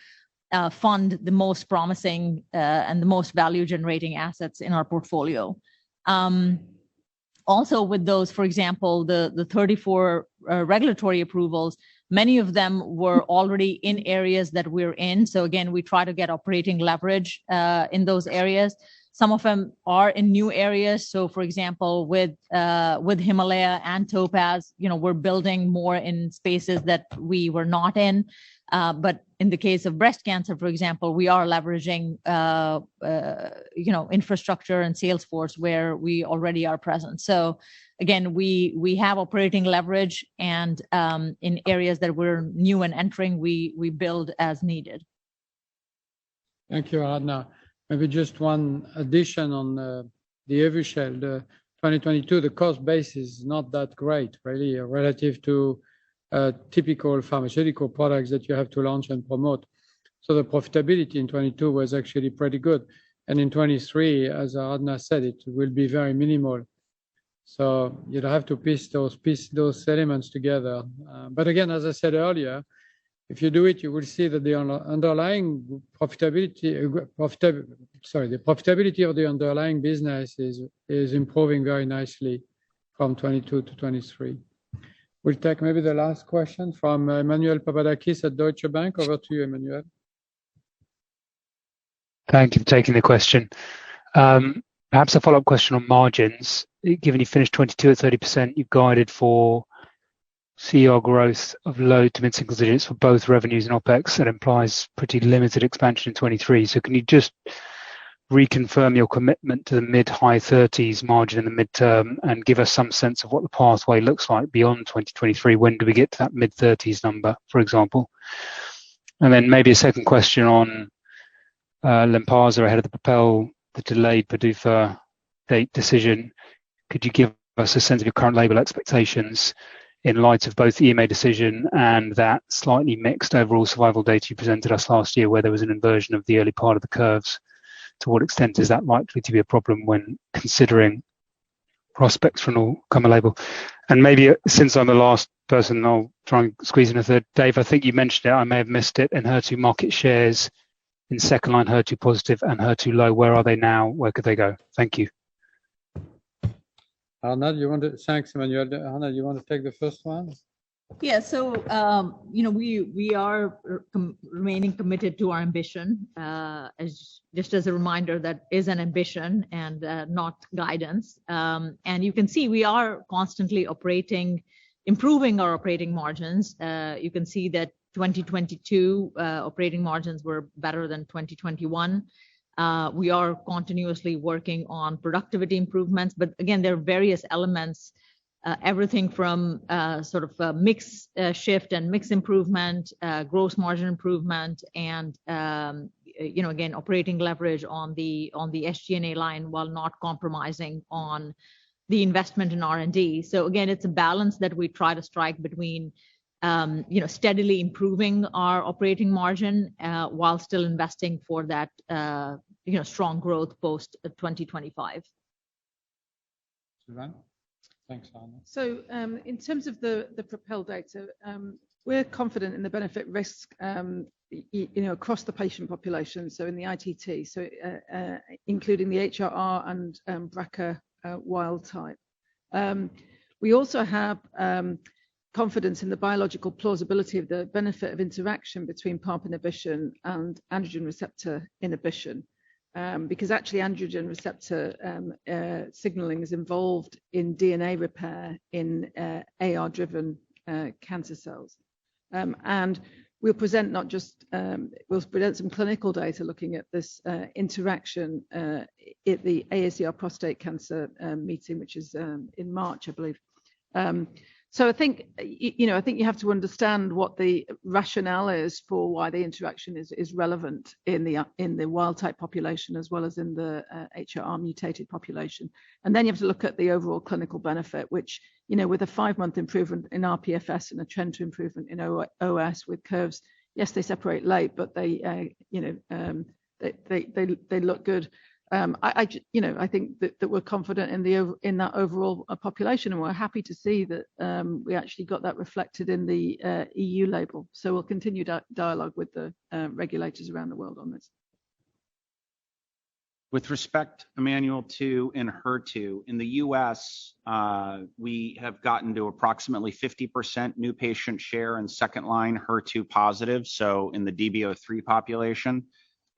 fund the most promising and the most value-generating assets in our portfolio. Also with those, for example, the 34 regulatory approvals, many of them were already in areas that we're in. So again, we try to get operating leverage in those areas. Some of them are in new areas. So for example, with Himalaya and Topaz, we're building more in spaces that we were not in. But in the case of breast cancer, for example, we are leveraging, infrastructure and Salesforce where we already are present. So again, we have operating leverage, and in areas that we're new and entering, we build as needed. Thank you, Aradhana. Maybe just one addition on the Evusheld. 2022, the cost base is not that great, really, relative to typical pharmaceutical products that you have to launch and promote. So the profitability in 22 was actually pretty good. And in 23, as Aradhana said, it will be very minimal. So you'll have to piece those elements together. But again, as I said earlier, if you do it, you will see that the underlying profitability, the profitability of the underlying business is improving very nicely from 22 to 23. We'll take maybe the last question from Emmanuel Papadakis at Deutsche Bank. Over to you, Emmanuel. Thank you for taking the question. Perhaps a follow-up question on margins. Given you finished 22 at 30%, you've guided for CER growth of low to mid-single digits for both revenues and OpEx. That implies pretty limited expansion in 23. So can you just reconfirm your commitment to the mid-high 30s margin in the midterm and give us some sense of what the pathway looks like beyond 2023? When do we get to that mid-30s number, for example? And then maybe a second question on Lynparza ahead of the PROPEL, the delayed PDUFA date decision. Could you give us a sense of your current label expectations in light of both the EMA decision and that slightly mixed overall survival data you presented us last year, where there was an inversion of the early part of the curves? To what extent is that likely to be a problem when considering prospects for an all-comer label? And maybe since I'm the last person, I'll try and squeeze in a third. Dave, I think you mentioned it, I may have missed it, in HER2 market shares in second-line HER2 positive and HER2 low. Where are they now? Where could they go? Thank you. Arnaud, thanks, Emmanuel. Arnaud, you want to take the first one? Yeah, so, we are remaining committed to our ambition. Just as a reminder, that is an ambition and not guidance. And you can see we are constantly improving our operating margins. You can see that 2022 operating margins were better than 2021. We are continuously working on productivity improvements, but again, there are various elements everything from sort of a mix shift and mix improvement, gross margin improvement, and again, operating leverage on the SG&A line while not compromising on the investment in R&D. So again, it's a balance that we try to strike between steadily improving our operating margin while still investing for that strong growth post 2025. Suzanne? Thanks, Anna. So in terms of the PROPEL data, we're confident in the benefit risk across the patient population, so in the ITT, so including the HRR and BRCA wild type. We also have confidence in the biological plausibility of the benefit of interaction between PARP inhibition and androgen receptor inhibition, because actually androgen receptor signaling is involved in DNA repair in AR-driven cancer cells. And we'll present we'll present some clinical data looking at this interaction at the AACR prostate cancer meeting, which is in March, I believe. So I think you have to understand what the rationale is for why the interaction is relevant in the wild type population as well as in the HRR mutated population. And then you have to look at the overall clinical benefit, which with a 5-month improvement in RPFS and a trend to improvement in OS with curves, yes, they separate late, but they look good. I think that we're confident in that overall population, and we're happy to see that we actually got that reflected in the EU label. So we'll continue dialogue with the regulators around the world on this. With respect, Emmanuel, to HER2, in the US, we have gotten to approximately 50% new patient share in second-line HER2 positive, so in the DB03 population,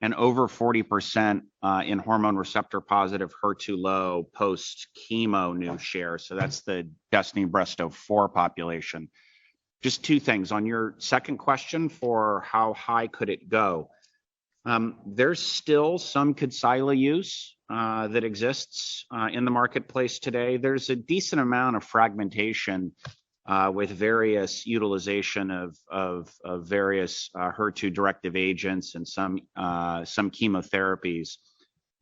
and over 40% in hormone receptor positive HER2 low post-chemo new share. So that's the DESTINY-Breast04 population. Just 2 things. On your second question for how high could it go, there's still some Kadcyla use that exists in the marketplace today. There's a decent amount of fragmentation with various utilization of various HER2 directive agents and some chemotherapies.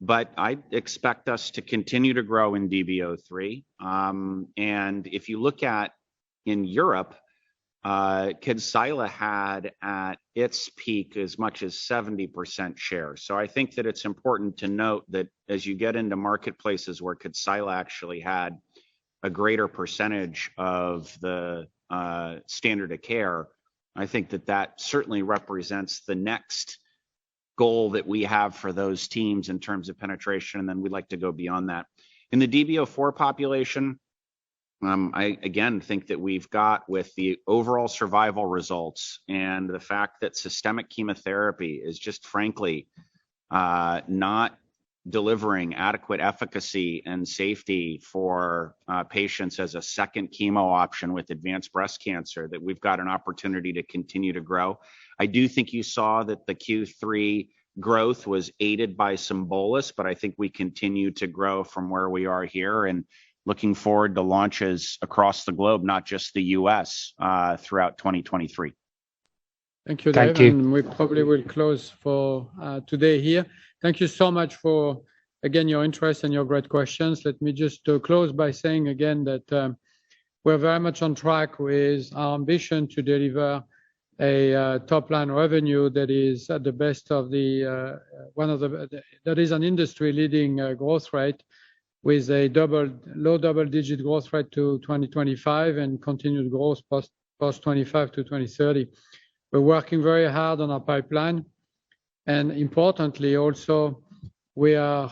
But I expect us to continue to grow in DB03. And if you look at in Europe, Kadcyla had at its peak as much as 70% share. So I think that it's important to note that as you get into marketplaces where Kadcyla actually had a greater percentage of the standard of care, I think that certainly represents the next goal that we have for those teams in terms of penetration, and then we'd like to go beyond that. In the DB04 population, I again think that we've got, with the overall survival results and the fact that systemic chemotherapy is just frankly not delivering adequate efficacy and safety for patients as a second chemo option with advanced breast cancer, that we've got an opportunity to continue to grow. I do think you saw that the Q3 growth was aided by some bolus, but I think we continue to grow from where we are here, and looking forward to launches across the globe, not just the US, throughout 2023. Thank you, Dave. And we probably will close for today here. Thank you so much for, again, your interest and your great questions. Let me just close by saying again that we're very much on track with our ambition to deliver a top-line revenue that is at the best of the that is an industry-leading growth rate, with a low double-digit growth rate to 2025 and continued growth post 25 to 2030. We're working very hard on our pipeline, and importantly, also, we are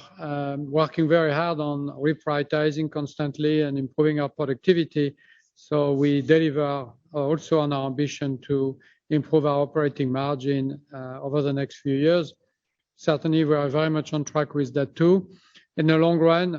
working very hard on reprioritizing constantly and improving our productivity, so we deliver also on our ambition to improve our operating margin over the next few years. Certainly, we are very much on track with that too. In the long run,